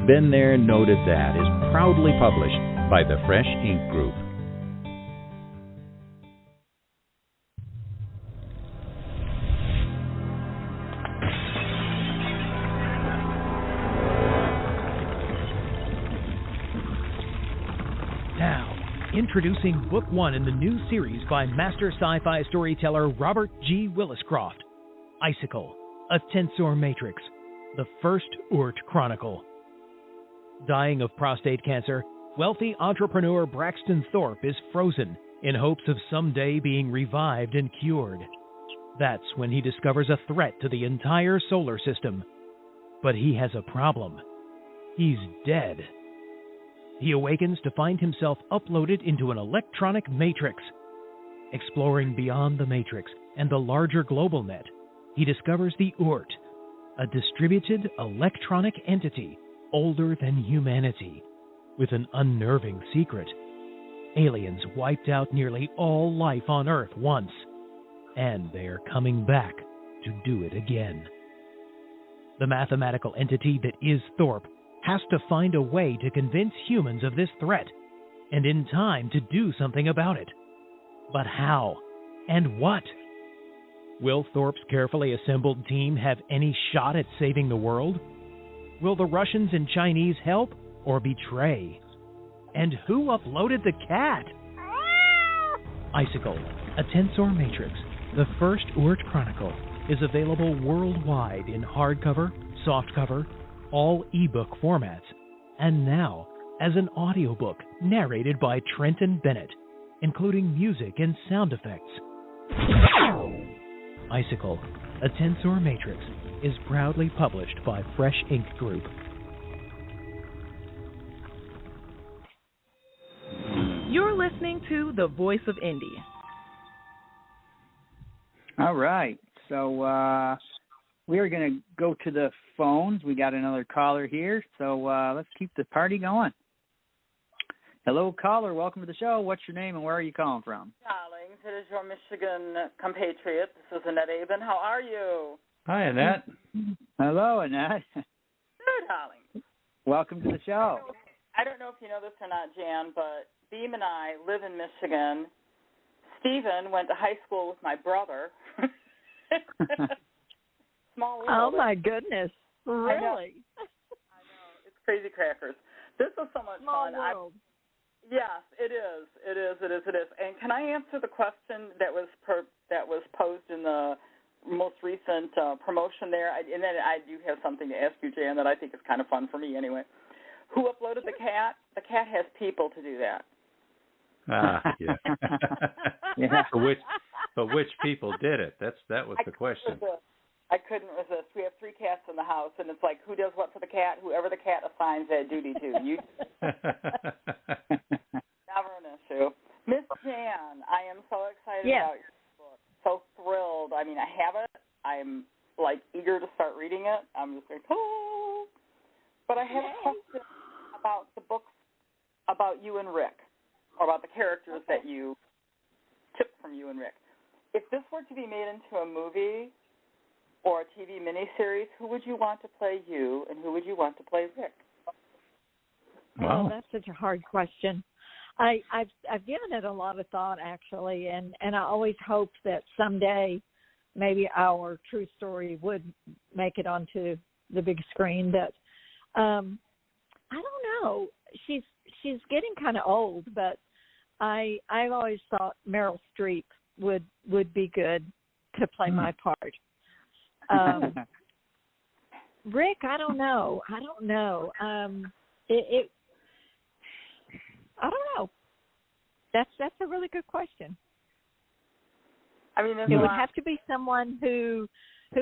Been There, Noted That is proudly published by the Fresh Ink Group. Introducing Book 1 in the new series by master sci-fi storyteller Robert G. Williscroft, Icicle, a tensor matrix, the first Oort Chronicle. Dying of prostate cancer, wealthy entrepreneur Braxton Thorpe is frozen in hopes of someday being revived and cured. That's when he discovers a threat to the entire solar system. But he has a problem. He's dead. He awakens to find himself uploaded into an electronic matrix. Exploring beyond the matrix and the larger global net, he discovers the Oort, a distributed electronic entity older than humanity, with an unnerving secret. Aliens wiped out nearly all life on Earth once, and they are coming back to do it again. The mathematical entity that is Thorpe has to find a way to convince humans of this threat, and in time to do something about it. But how? And what? Will Thorpe's carefully assembled team have any shot at saving the world? Will the Russians and Chinese help or betray? And who uploaded the cat? Icicle, a tensor matrix, The First Urt Chronicle is available worldwide in hardcover, softcover, all ebook formats, and now as an audiobook narrated by Trenton Bennett, including music and sound effects. Icicle, a tensor matrix, is proudly published by Fresh Ink Group. You're listening to The Voice of Indie. All right. So we are going to go to the phones. We got another caller here. So let's keep the party going. Hello, caller. Welcome to the show. What's your name and where are you calling from? Darlings, it is your Michigan compatriot. This is Annette Aben. How are you? Hi, Annette. Hello, Annette. Good, darling. Welcome to the show. I don't know if you know this or not, Jan, but Beem and I live in Michigan. Stephen went to high school with my brother. Small world. Oh, my goodness. Really? I know. It's crazy crackers. This was so much Small fun. world. Yes, it is. It is. And can I answer the question that was posed in the most recent promotion there? And then I do have something to ask you, Jan, that I think is kind of fun for me anyway. Who uploaded the cat? The cat has people to do that. Yeah. Yeah. But which people did it? That was the question. I couldn't resist. We have 3 cats in the house, and it's like, who does what for the cat? Whoever the cat assigns that duty to. You. Never an issue. Miss Jan, I am so excited about your book. So thrilled. I mean, I have it. I'm like eager to start reading it. I'm just like, oh. But I have a question about the books about you and Rick, or about the characters that you took from you and Rick. If this were to be made into a movie or a TV miniseries, who would you want to play you, and who would you want to play Rick? Wow. Oh, that's such a hard question. I've given it a lot of thought, actually, and I always hoped that someday maybe our true story would make it onto the big screen. But I don't know. She's getting kind of old, but I've always thought Meryl Streep would be good to play my part. Rick, I don't know. I don't know. That's a really good question. I mean, it would have to be someone who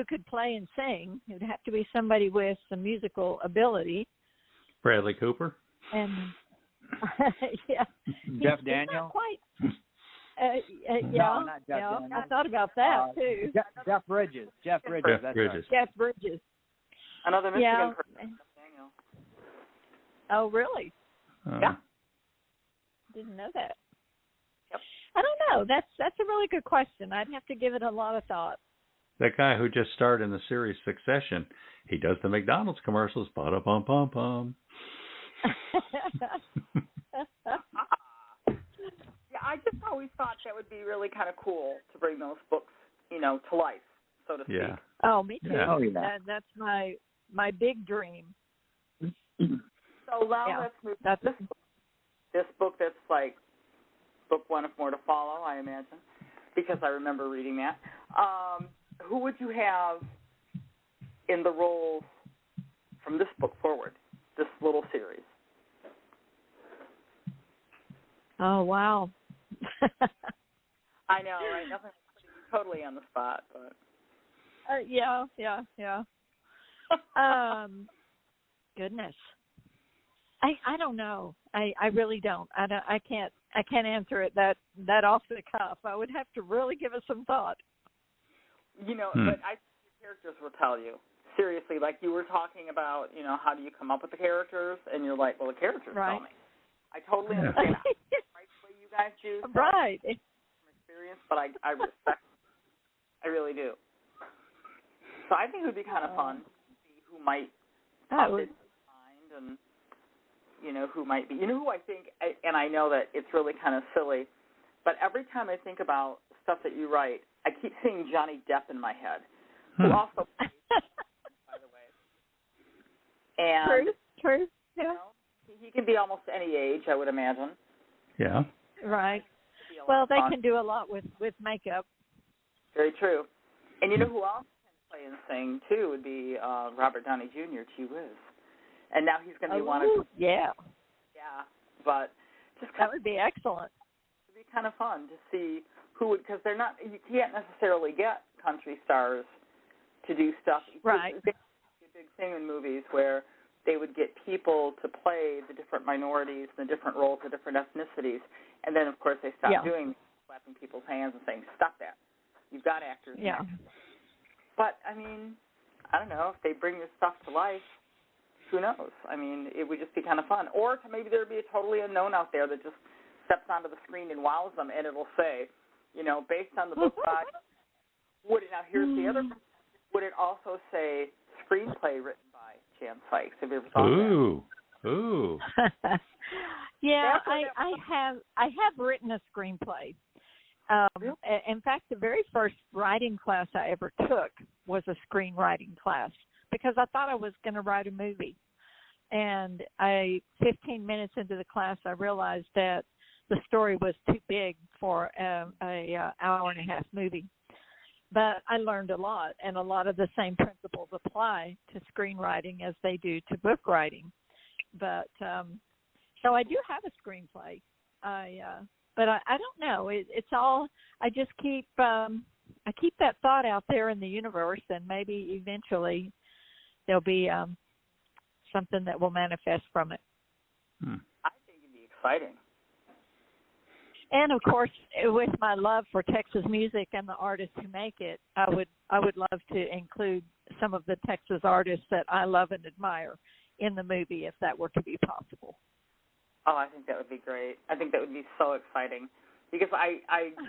could play and sing. It would have to be somebody with some musical ability. Bradley Cooper. And yeah, Jeff Daniels. Not quite. No, not Jeff Daniels. I thought about that too. Jeff Bridges. Jeff Bridges. Right. Jeff Bridges. Another Michigan person. Daniel. Oh, really? Yeah. Didn't know that. Yep. I don't know. That's a really good question. I'd have to give it a lot of thought. That guy who just starred in the series Succession, he does the McDonald's commercials. Ba-da-bum-bum-bum. Yeah, I just always thought that would be really kind of cool to bring those books, to life, so to speak. Yeah. Oh, me too. Yeah. Oh, yeah. That's my big dream. So now let's move to this book that's like book 1 of more to follow, I imagine, because I remember reading that. Who would you have in the roles from this book forward, this little series? Oh, wow. I know, right? Nothing totally on the spot, but yeah. Goodness, I don't know. I really don't. I can't answer it that off the cuff. I would have to really give it some thought. But I think the characters will tell you. Seriously, like you were talking about, how do you come up with the characters, and you're like, well, the characters tell me. I totally understand. Right, the way you guys choose. Right. From experience, but I respect it. I really do. So I think it would be kind of fun to see who might pop into mind, and who might be. Who I think, and I know that it's really kind of silly, but every time I think about stuff that you write, I keep seeing Johnny Depp in my head, who also plays, by the way. And True. Yeah. He can be almost any age, I would imagine. Yeah. Right. Well, they can do a lot with makeup. Very true. And you know who else can play and sing, too, would be Robert Downey Jr., Gee Whiz. And now he's going to be one of... Yeah. Yeah, but just that would be excellent. It would be kind of fun to see who would, because they're not, you can't necessarily get country stars to do stuff. Right. It's a big thing in movies where they would get people to play the different minorities, the different roles, the different ethnicities, and then, of course, they stopped doing slapping people's hands and saying, stop that. You've got actors. Yeah. But, I mean, I don't know, if they bring this stuff to life, who knows? I mean, it would just be kind of fun. Or maybe there would be a totally unknown out there that just steps onto the screen and wows them, and it'll say, you know, based on the book by, now here's the other, would it also say screenplay written by Jan Sikes? Have you ever thought that? Ooh. Yeah, I have written a screenplay. In fact, the very first writing class I ever took was a screenwriting class because I thought I was going to write a movie. And 15 minutes into the class, I realized that the story was too big for a hour and a half movie. But I learned a lot, and a lot of the same principles apply to screenwriting as they do to book writing. But so I do have a screenplay. But I don't know. It's all. I just keep that thought out there in the universe, and maybe eventually there'll be something that will manifest from it. I think it'd be exciting. And of course, with my love for Texas music and the artists who make it, I would love to include some of the Texas artists that I love and admire in the movie, if that were to be possible. Oh, I think that would be great. I think that would be so exciting because I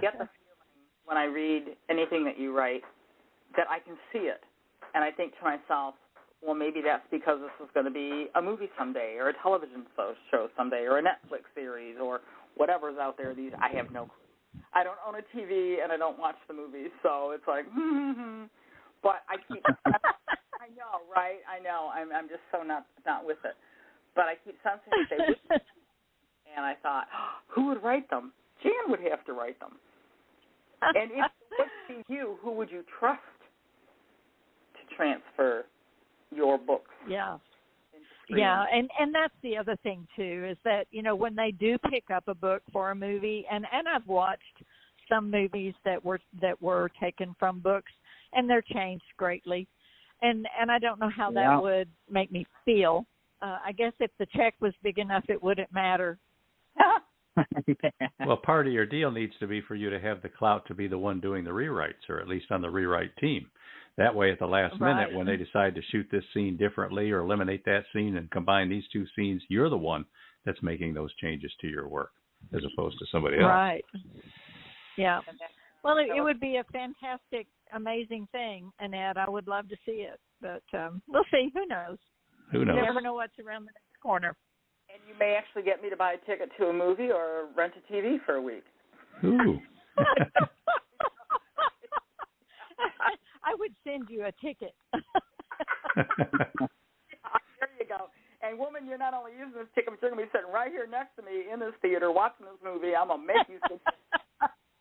get the feeling when I read anything that you write that I can see it, and I think to myself, well, maybe that's because this is going to be a movie someday, or a television show someday, or a Netflix series, or whatever's out there. I have no clue. I don't own a TV, and I don't watch the movies, so it's like, But I keep, I know, right? I know. I'm just so not with it. But I keep sensing that they would. And I thought, who would write them? Jan would have to write them. And if it would be you, who would you trust to transfer your books? Yeah. Yeah, and that's the other thing too, is that, you know, when they do pick up a book for a movie, and I've watched some movies that were taken from books, and they're changed greatly, and I don't know how that would make me feel. I guess if the check was big enough, it wouldn't matter. Well, part of your deal needs to be for you to have the clout to be the one doing the rewrites, or at least on the rewrite team. That way, at the last minute, when they decide to shoot this scene differently or eliminate that scene and combine these two scenes, you're the one that's making those changes to your work, as opposed to somebody else. Right. Yeah. Well, it would be a fantastic, amazing thing, Annette. I would love to see it, but we'll see. Who knows? Who knows? You never know what's around the next corner. And you may actually get me to buy a ticket to a movie or rent a TV for a week. Ooh. I would send you a ticket. There you go. And woman, you're not only using this ticket, but you're going to be sitting right here next to me in this theater watching this movie. I'm going to make you sit.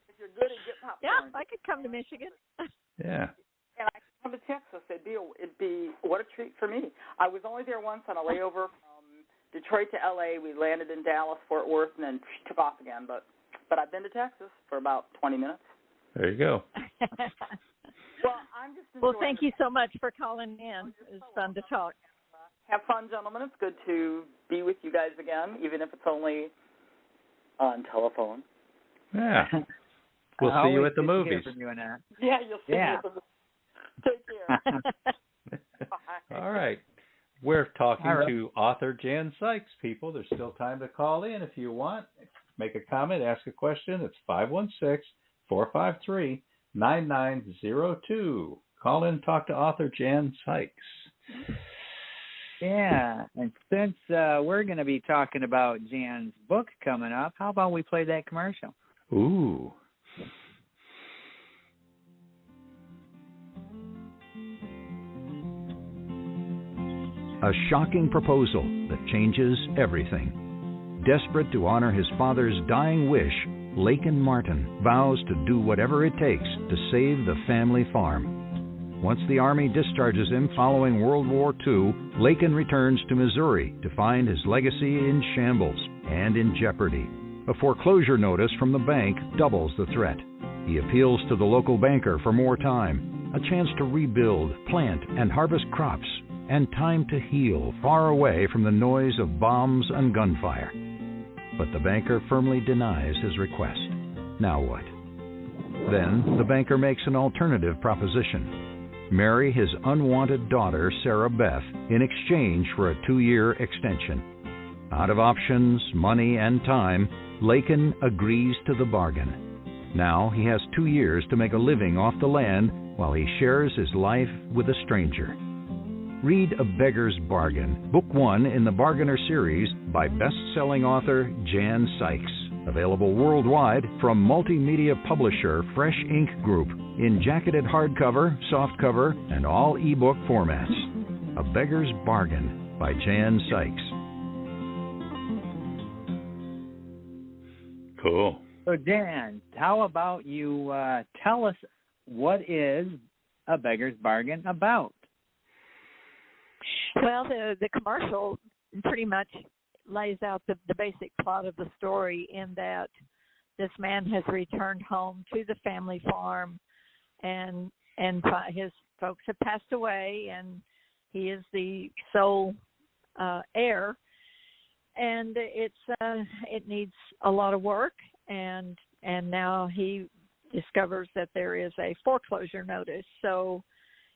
If you're good and get popcorn. Yeah, I could come to Michigan. Yeah. And I could come to Texas. It'd be what a treat for me. I was only there once on a layover from Detroit to L.A. We landed in Dallas, Fort Worth, and then took off again. But I've been to Texas for about 20 minutes. There you go. Well, thank you so much for calling in. It was fun to talk. Have fun, gentlemen. It's good to be with you guys again, even if it's only on telephone. Yeah. We'll see you at the movies. Yeah, you'll see me at the movies. Take care. All right. We're talking to author Jan Sikes, people. There's still time to call in if you want. Make a comment, ask a question. It's 516-453-9902. Call in and talk to author Jan Sikes. Yeah, and since we're going to be talking about Jan's book coming up, how about we play that commercial? Ooh. A shocking proposal that changes everything. Desperate to honor his father's dying wish, Laken Martin vows to do whatever it takes to save the family farm. Once the Army discharges him following World War II, Laken returns to Missouri to find his legacy in shambles and in jeopardy. A foreclosure notice from the bank doubles the threat. He appeals to the local banker for more time, a chance to rebuild, plant, and harvest crops, and time to heal far away from the noise of bombs and gunfire. But the banker firmly denies his request. Now what? Then the banker makes an alternative proposition. Marry his unwanted daughter, Sarah Beth, in exchange for a 2-year extension. Out of options, money, and time, Laken agrees to the bargain. Now he has 2 years to make a living off the land while he shares his life with a stranger. Read A Beggar's Bargain, Book 1 in the Bargainer series by best-selling author Jan Sikes. Available worldwide from multimedia publisher Fresh Ink Group in jacketed hardcover, softcover, and all ebook formats. A Beggar's Bargain by Jan Sikes. Cool. So, Dan, how about you tell us what is A Beggar's Bargain about? Well, the commercial pretty much lays out the basic plot of the story, in that this man has returned home to the family farm, and his folks have passed away, and he is the sole heir, and it needs a lot of work, and now he discovers that there is a foreclosure notice, so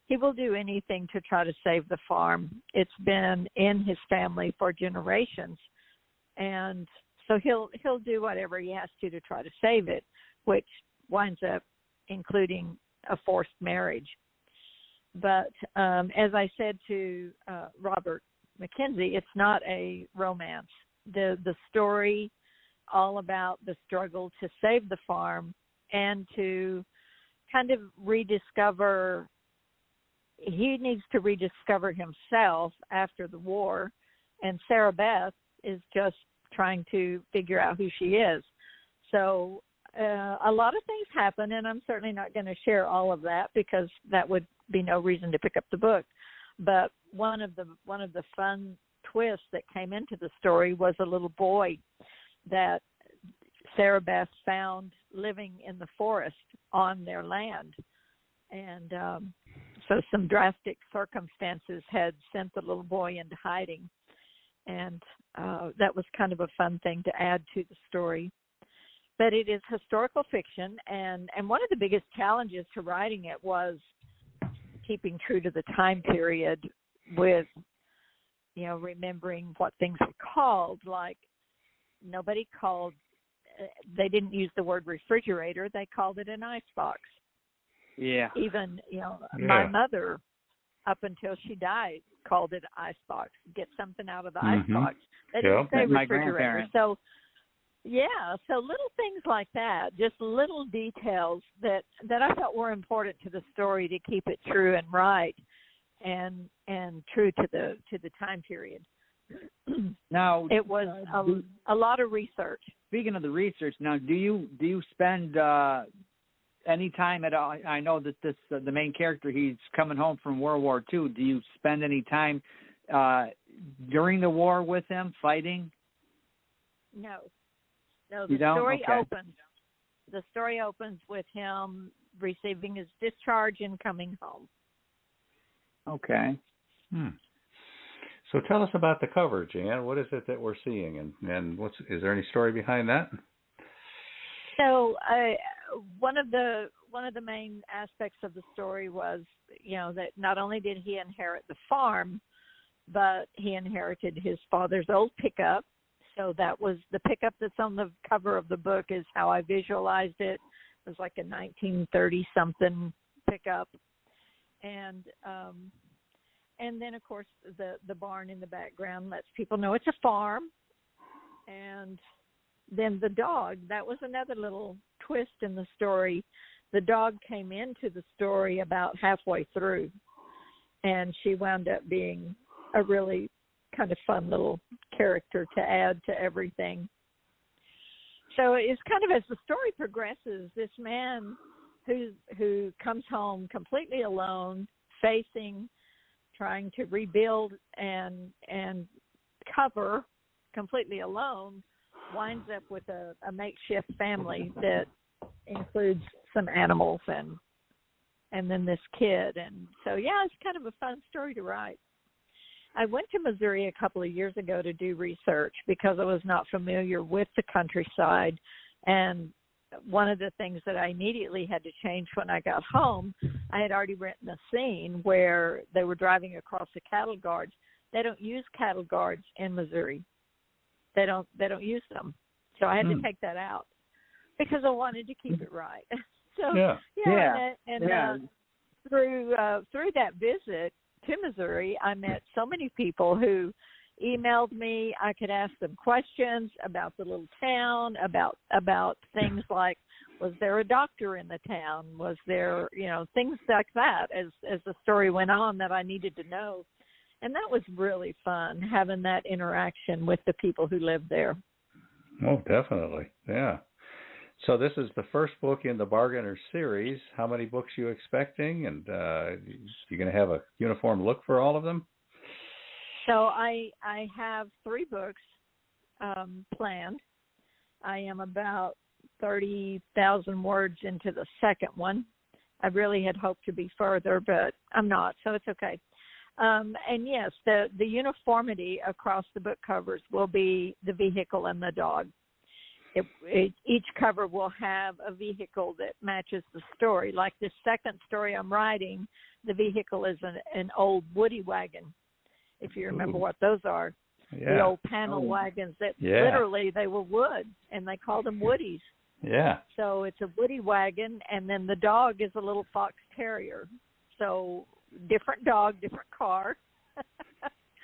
he will do anything to try to save the farm. It's been in his family for generations, and so he'll do whatever he has to try to save it, which winds up including a forced marriage. But as I said to Robert McKenzie, it's not a romance. The story all about the struggle to save the farm and to kind of rediscover. He needs to rediscover himself after the war, and Sarah Beth is just trying to figure out who she is. So a lot of things happen, and I'm certainly not going to share all of that because that would be no reason to pick up the book. But one of the fun twists that came into the story was a little boy that Sarah Beth found living in the forest on their land, and so some drastic circumstances had sent the little boy into hiding, and that was kind of a fun thing to add to the story. But it is historical fiction, and one of the biggest challenges to writing it was keeping true to the time period with, remembering what things were called. Like, they didn't use the word refrigerator, they called it an icebox. Yeah. Even, my mother, up until she died, called it icebox. Get something out of the icebox. They didn't say refrigerator. So, so little things like that, just little details that I felt were important to the story to keep it true and right, and true to the time period. Now, it was a lot of research. Speaking of the research, now do you spend any time at all? I know that the main character, he's coming home from World War II. Do you spend any time during the war with him fighting? No. The story opens. The story opens with him receiving his discharge and coming home. Okay. So tell us about the cover, Jan. What is it that we're seeing, and is there any story behind that? So one of the main aspects of the story was, that not only did he inherit the farm, but he inherited his father's old pickup. So that was the pickup that's on the cover of the book is how I visualized it. It was like a 1930-something pickup. And then, of course, the barn in the background lets people know it's a farm. And then the dog, that was another little twist in the story. The dog came into the story about halfway through, and she wound up being a really kind of fun little character to add to everything. So it's kind of, as the story progresses, this man who comes home completely alone, trying to rebuild and cover completely alone, winds up with a makeshift family that includes some animals and then this kid. And so, yeah, it's kind of a fun story to write. I went to Missouri a couple of years ago to do research because I was not familiar with the countryside. And one of the things that I immediately had to change when I got home, I had already written a scene where they were driving across the cattle guards. They don't use cattle guards in Missouri. They don't use them. So I had to take that out because I wanted to keep it right. So through that visit to Missouri, I met so many people who emailed me. I could ask them questions about the little town, about things like, was there a doctor in the town? Was there, things like that as the story went on that I needed to know. And that was really fun, having that interaction with the people who lived there. Oh, definitely. Yeah. So this is the first book in the Bargainer series. How many books are you expecting? And you're going to have a uniform look for all of them? So I have 3 books planned. I am about 30,000 words into the second one. I really had hoped to be further, but I'm not, so it's okay. And yes, the uniformity across the book covers will be the vehicle and the dog. Each cover will have a vehicle that matches the story. Like this second story I'm writing, the vehicle is an old woody wagon, if you remember what those are. Yeah. The old panel wagons that literally they were wood, and they called them woodies. Yeah. So it's a woody wagon, and then the dog is a little fox terrier. So different dog, different car.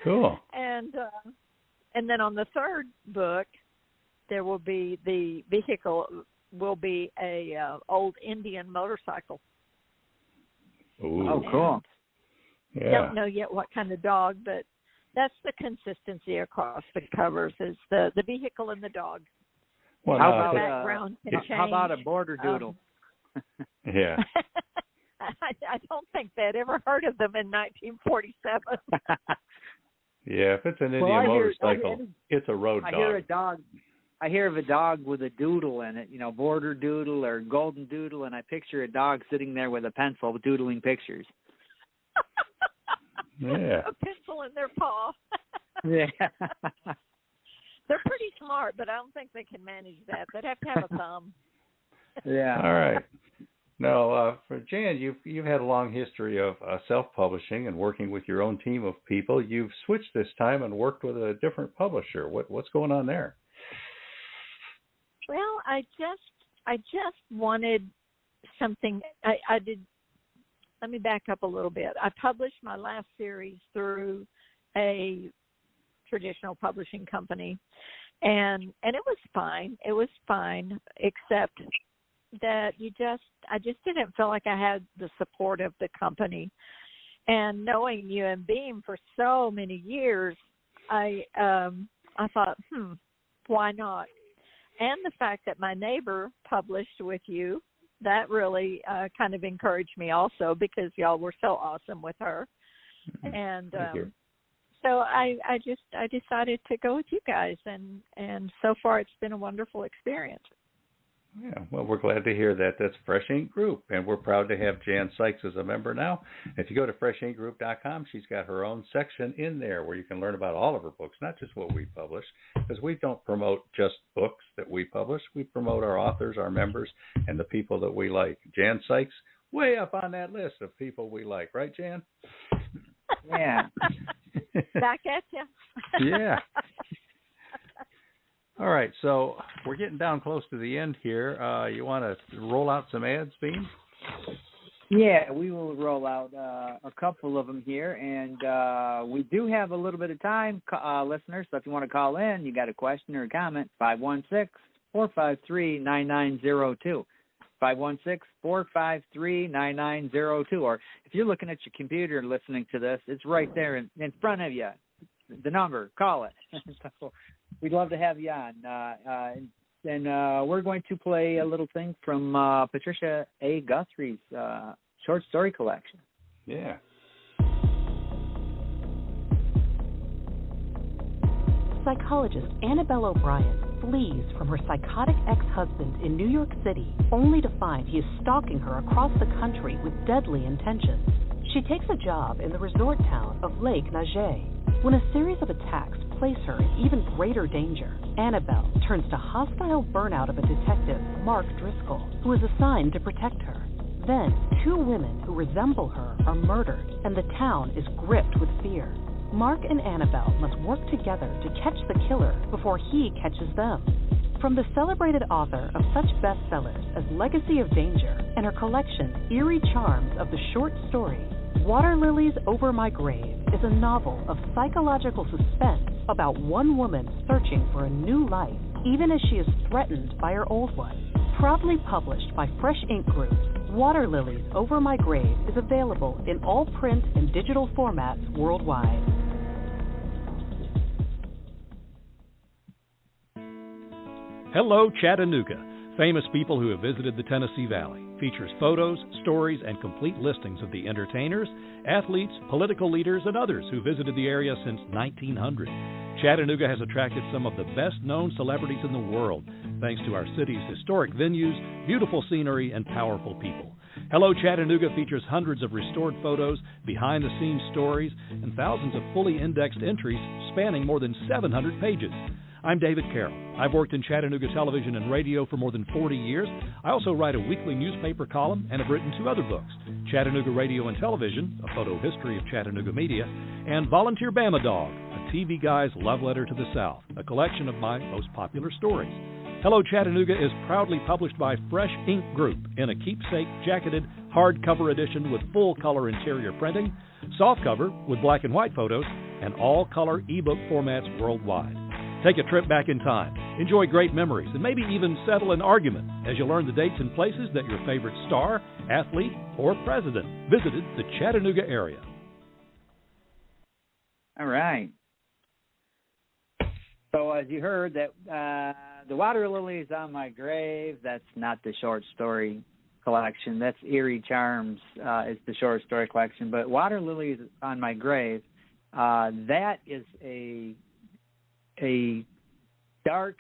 Cool. And then on the third book, there will be the vehicle will be a old Indian motorcycle. Ooh. Oh, cool. Yeah. Don't know yet what kind of dog, but that's the consistency across the covers is the vehicle and the dog. Well, how about a border doodle? Yeah. I don't think they'd ever heard of them in 1947. Yeah, if it's an Indian motorcycle, it's a road dog. I hear of a dog with a doodle in it, border doodle or golden doodle, and I picture a dog sitting there with a pencil doodling pictures. Yeah. A pencil in their paw. Yeah. They're pretty smart, but I don't think they can manage that. They'd have to have a thumb. Yeah. All right. Now, for Jan, you've had a long history of self-publishing and working with your own team of people. You've switched this time and worked with a different publisher. What's going on there? Well, I just wanted something. I did. Let me back up a little bit. I published my last series through a traditional publishing company, and it was fine. It was fine, except that I just didn't feel like I had the support of the company. And knowing you and Beem for so many years, I thought, why not? And the fact that my neighbor published with you, that really kind of encouraged me also, because y'all were so awesome with her. And so I decided to go with you guys, and so far it's been a wonderful experience. Yeah, well, we're glad to hear that. That's Fresh Ink Group, and we're proud to have Jan Sikes as a member now. If you go to freshinkgroup.com, she's got her own section in there where you can learn about all of her books, not just what we publish, because we don't promote just books that we publish. We promote our authors, our members, and the people that we like. Jan Sikes, way up on that list of people we like. Right, Jan? Yeah. Back at you. Yeah. All right, so we're getting down close to the end here. You want to roll out some ads, Beem? Yeah, we will roll out a couple of them here, and we do have a little bit of time, listeners, so if you want to call in, you got a question or a comment, 516-453-9902. 516-453-9902. Or if you're looking at your computer and listening to this, it's right there in front of you. The number, call it. So we'd love to have you on. and we're going to play a little thing from Patricia A. Guthrie's short story collection. Yeah. Psychologist Annabelle O'Brien flees from her psychotic ex-husband in New York City, only to find he is stalking her across the country with deadly intentions. She takes a job in the resort town of Lake Nage. When a series of attacks place her in even greater danger, Annabelle turns to hostile burnout of a detective, Mark Driscoll, who is assigned to protect her. Then, two women who resemble her are murdered, and the town is gripped with fear. Mark and Annabelle must work together to catch the killer before he catches them. From the celebrated author of such bestsellers as Legacy of Danger and her collection Eerie Charms of the Short Story, Water Lilies Over My Grave is a novel of psychological suspense about one woman searching for a new life, even as she is threatened by her old one. Proudly published by Fresh Ink Group, Water Lilies Over My Grave is available in all print and digital formats worldwide. Hello, Chattanooga. Famous people who have visited the Tennessee Valley. Features photos, stories, and complete listings of the entertainers, athletes, political leaders, and others who visited the area since 1900. Chattanooga has attracted some of the best-known celebrities in the world, thanks to our city's historic venues, beautiful scenery, and powerful people. Hello, Chattanooga features hundreds of restored photos, behind-the-scenes stories, and thousands of fully indexed entries spanning more than 700 pages. I'm David Carroll. I've worked in Chattanooga television and radio for more than 40 years. I also write a weekly newspaper column and have written 2 other books, Chattanooga Radio and Television, a photo history of Chattanooga media, and Volunteer Bama Dog, a TV guy's love letter to the South, a collection of my most popular stories. Hello, Chattanooga is proudly published by Fresh Ink Group in a keepsake jacketed hardcover edition with full-color interior printing, softcover with black and white photos, and all-color ebook formats worldwide. Take a trip back in time, enjoy great memories, and maybe even settle an argument as you learn the dates and places that your favorite star, athlete, or president visited the Chattanooga area. All right. So as you heard, that the Water Lilies on My Grave, that's not the short story collection. That's Eerie Charms is the short story collection. But Water Lilies on My Grave, that is a dark,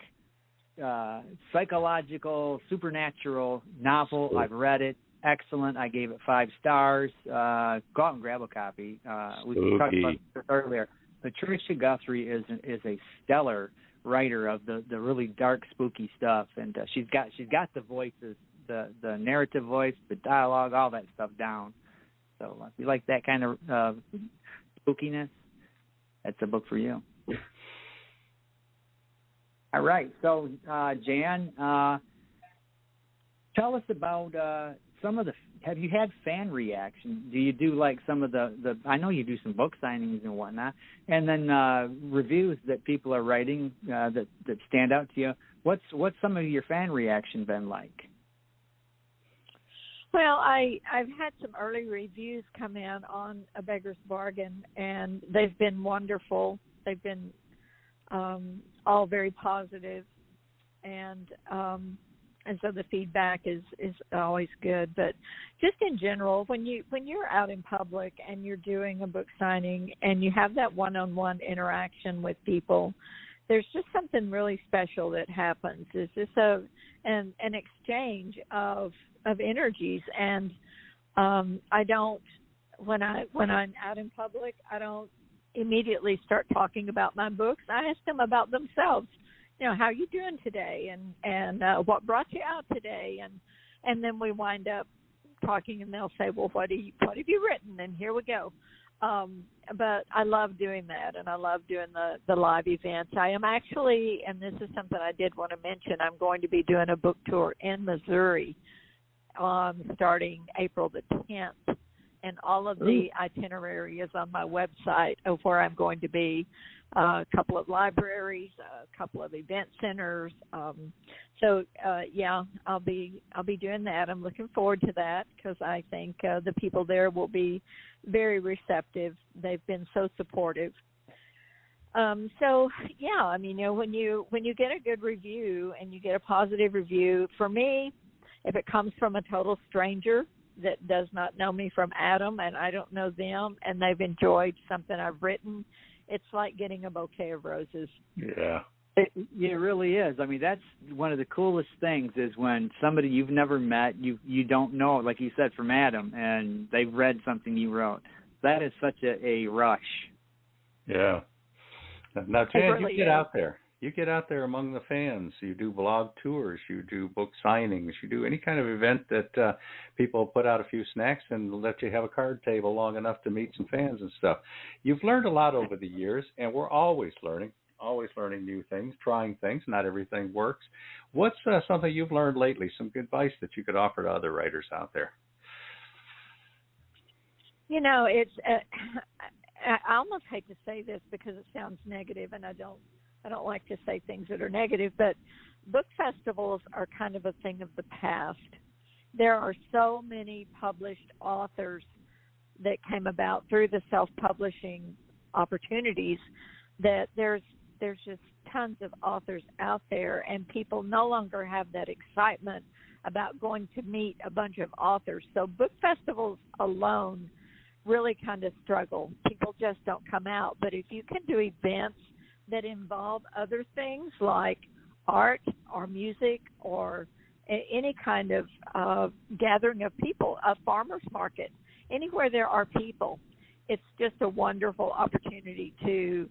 psychological, supernatural novel. I've read it. Excellent. I gave it 5 stars. Go out and grab a copy. We talked about this earlier. Patricia Guthrie is a stellar writer of the really dark, spooky stuff, and she's got the voices, the narrative voice, the dialogue, all that stuff down. So if you like that kind of spookiness, that's a book for you. All right. So, Jan, tell us about some of the. Have you had fan reaction? Do you do like some of the? I know you do some book signings and whatnot, and then reviews that people are writing that stand out to you. What's some of your fan reaction been like? Well, I've had some early reviews come in on A Beggar's Bargain, and they've been wonderful. They've been all very positive, and so the feedback is always good. But just in general, when you're out in public and you're doing a book signing and you have that one-on-one interaction with people, there's just something really special that happens. It's just an exchange of energies, and I don't when I'm out in public, I don't immediately start talking about my books. I ask them about themselves. How are you doing today, and what brought you out today, and then we wind up talking, and they'll say, well, what have you written, and here we go. But I love doing that, and I love doing the live events. I am actually, and this is something I did want to mention, I'm going to be doing a book tour in Missouri starting April the 10th. And all of the itinerary is on my website of where I'm going to be. A couple of libraries, a couple of event centers. So I'll be doing that. I'm looking forward to that because I think the people there will be very receptive. They've been so supportive. So yeah, I mean, when you get a good review and you get a positive review, for me, if it comes from a total stranger that does not know me from Adam and I don't know them and they've enjoyed something I've written, it's like getting a bouquet of roses. Yeah. It really is. I mean, that's one of the coolest things is when somebody you've never met, you don't know, like you said, from Adam, and they've read something you wrote. That is such a rush. Yeah. Now, Jan, really you get is. out there. You get out there among the fans. You do blog tours. You do book signings. You do any kind of event that people put out a few snacks and let you have a card table long enough to meet some fans and stuff. You've learned a lot over the years, and we're always learning new things, trying things. Not everything works. What's something you've learned lately, some good advice that you could offer to other writers out there? You know, it's I almost hate to say this because it sounds negative, and I don't like to say things that are negative, but book festivals are kind of a thing of the past. There are so many published authors that came about through the self-publishing opportunities that there's just tons of authors out there, and people no longer have that excitement about going to meet a bunch of authors. So book festivals alone really kind of struggle. People just don't come out. But if you can do events that involve other things like art or music or any kind of gathering of people, a farmer's market, anywhere there are people, it's just a wonderful opportunity to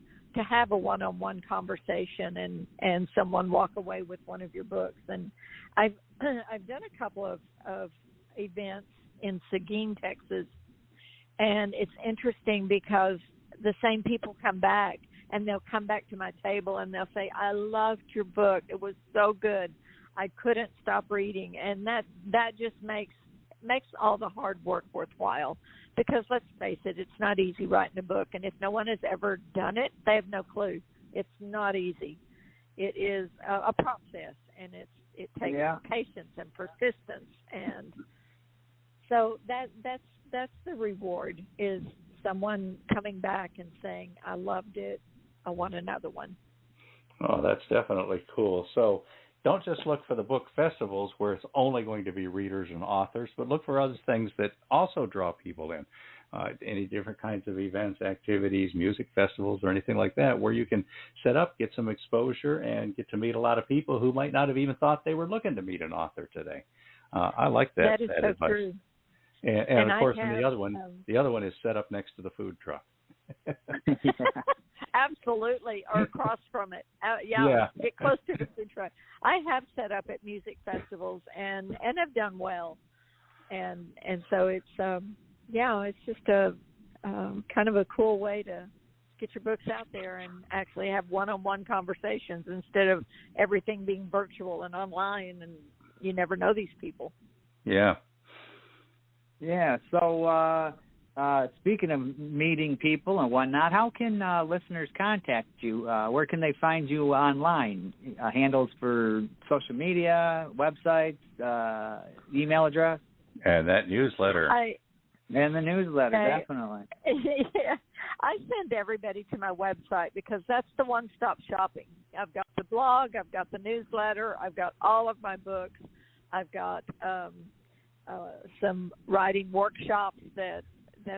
have a one-on-one conversation and someone walk away with one of your books. And I've done a couple of events in Seguin, Texas, and it's interesting because the same people come back, and they'll come back to my table and they'll say, I loved your book. It was so good. I couldn't stop reading. And that just makes all the hard work worthwhile, because let's face it, it's not easy writing a book. And if no one has ever done it, they have no clue. It's not easy. It is a process, and it takes patience and persistence. And so that's the reward, is someone coming back and saying, I loved it, I want another one. Oh, that's definitely cool. So don't just look for the book festivals where it's only going to be readers and authors, but look for other things that also draw people in. Any different kinds of events, activities, music festivals, or anything like that, where you can set up, get some exposure, and get to meet a lot of people who might not have even thought they were looking to meet an author today. I like that. That is so advice. true. And of course, the other one is set up next to the food truck. Absolutely, or across from it. Get close to the food truck. I have set up at music festivals and have done well, and so it's it's just a kind of a cool way to get your books out there and actually have one-on-one conversations instead of everything being virtual and online, and you never know these people. Yeah. Yeah. So speaking of meeting people and whatnot, how can listeners contact you? Where can they find you online? Handles for social media, websites, email address? And that newsletter. And the newsletter, definitely. Yeah, I send everybody to my website because that's the one-stop shopping. I've got the blog, I've got the newsletter, I've got all of my books, I've got some writing workshops that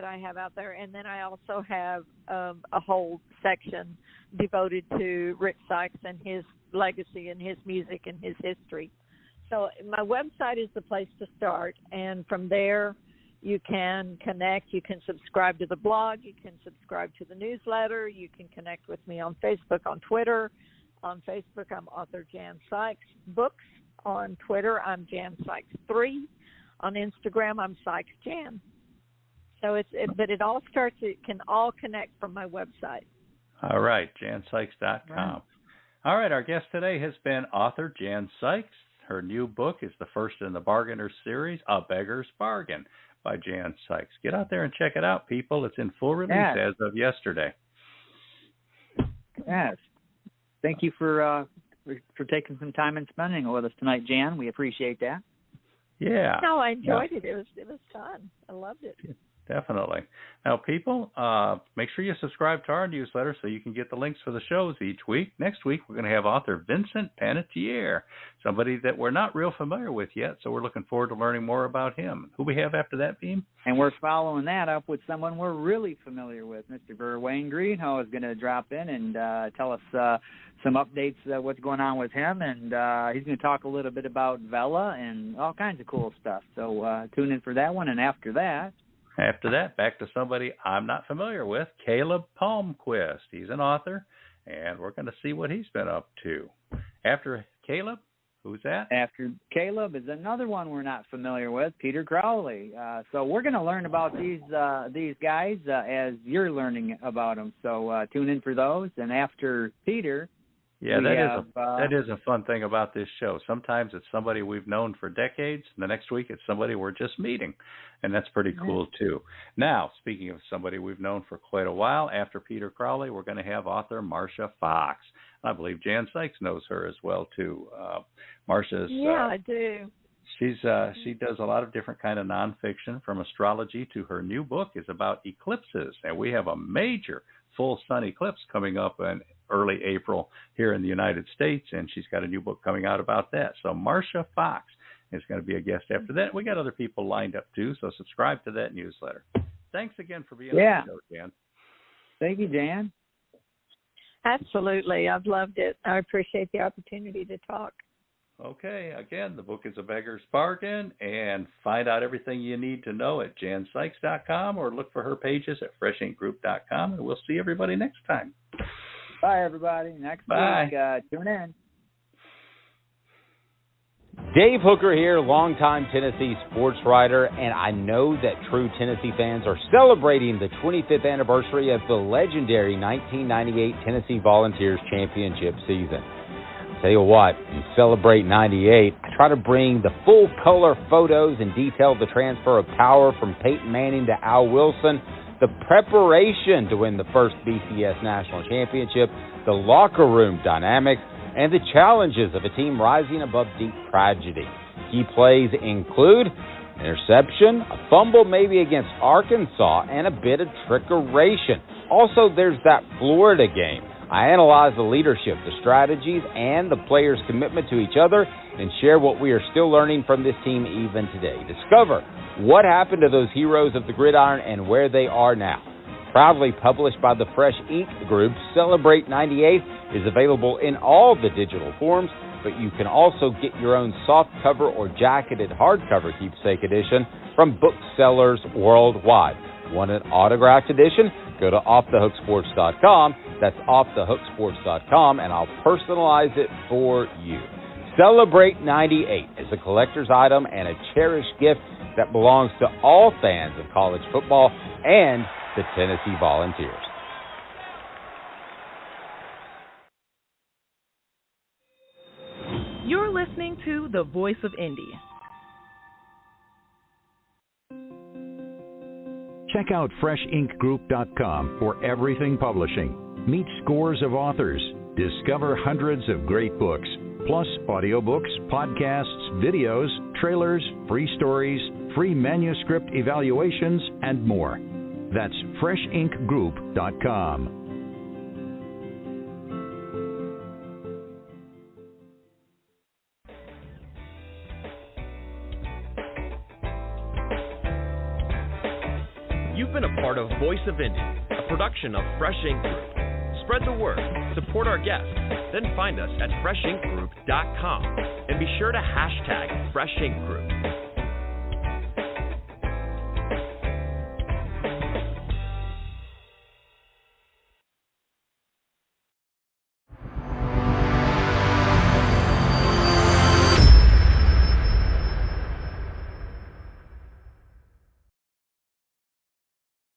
I have out there, and then I also have a whole section devoted to Rick Sikes and his legacy and his music and his history. So my website is the place to start, and from there you can connect. You can subscribe to the blog. You can subscribe to the newsletter. You can connect with me on Facebook, on Twitter. On Facebook, I'm author Jan Sikes Books. On Twitter, I'm Jan Sikes 3. On Instagram, I'm Sikes Jan. So but it all starts. It can all connect from my website. All right, JanSikes.com. Right. All right, our guest today has been author Jan Sikes. Her new book is the first in the Bargainer series, A Beggar's Bargain, by Jan Sikes. Get out there and check it out, people. It's in full release as of yesterday. Yes. Thank you for taking some time and spending it with us tonight, Jan. We appreciate that. Yeah. No, I enjoyed it. It was fun. I loved it. Definitely. Now, people, make sure you subscribe to our newsletter so you can get the links for the shows each week. Next week, we're going to have author Vincent Panettiere, somebody that we're not real familiar with yet, so we're looking forward to learning more about him. Who we have after that, Beem? And we're following that up with someone we're really familiar with. Mr. Wayne Greenhow is going to drop in and tell us some updates, what's going on with him, and he's going to talk a little bit about Vela and all kinds of cool stuff. So tune in for that one, and after that, back to somebody I'm not familiar with, Caleb Palmquist. He's an author, and we're going to see what he's been up to. After Caleb, who's that? After Caleb is another one we're not familiar with, Peter Crowley. So we're going to learn about these guys as you're learning about them. So tune in for those. And after Peter, that is a fun thing about this show. Sometimes it's somebody we've known for decades, and the next week it's somebody we're just meeting, and that's pretty cool too. Now, speaking of somebody we've known for quite a while, after Peter Crowley, we're going to have author Marcia Fox. I believe Jan Sikes knows her as well too. Marcia's I do. She does a lot of different kind of nonfiction, from astrology to her new book is about eclipses, and we have a major full sun eclipse coming up in early April here in the United States, and she's got a new book coming out about that. So Marcia Fox is going to be a guest after that. We got other people lined up too, so subscribe to that newsletter. Thanks again for being on the show, Jan. Thank you, Jan. Absolutely. I've loved it. I appreciate the opportunity to talk. Okay, again, the book is A Beggar's Bargain, and find out everything you need to know at jansikes.com or look for her pages at freshinkgroup.com, and we'll see everybody next time. Bye, everybody. Next week, tune in. Dave Hooker here, longtime Tennessee sports writer, and I know that true Tennessee fans are celebrating the 25th anniversary of the legendary 1998 Tennessee Volunteers championship season. Tell you what, you celebrate 98, I try to bring the full color photos and detail the transfer of power from Peyton Manning to Al Wilson, the preparation to win the first BCS national championship, the locker room dynamics, and the challenges of a team rising above deep tragedy. Key plays include interception, a fumble maybe against Arkansas, and a bit of trickeration. Also, there's that Florida game. I analyze the leadership, the strategies, and the players' commitment to each other, and share what we are still learning from this team even today. Discover what happened to those heroes of the gridiron and where they are now. Proudly published by the Fresh Ink Group, Celebrate 98 is available in all the digital forms, but you can also get your own softcover or jacketed hardcover keepsake edition from booksellers worldwide. Want an autographed edition? Go to offthehooksports.com. That's offthehooksports.com, and I'll personalize it for you. Celebrate 98 is a collector's item and a cherished gift that belongs to all fans of college football and the Tennessee Volunteers. You're listening to The Voice of Indy. Check out freshinkgroup.com for everything publishing. Meet scores of authors. Discover hundreds of great books, plus audiobooks, podcasts, videos, trailers, free stories, free manuscript evaluations, and more. That's freshinkgroup.com. You've been a part of Voice of Indy, a production of Fresh Ink Group. Spread the word, support our guests, then find us at freshinkgroup.com and be sure to hashtag Fresh Ink Group.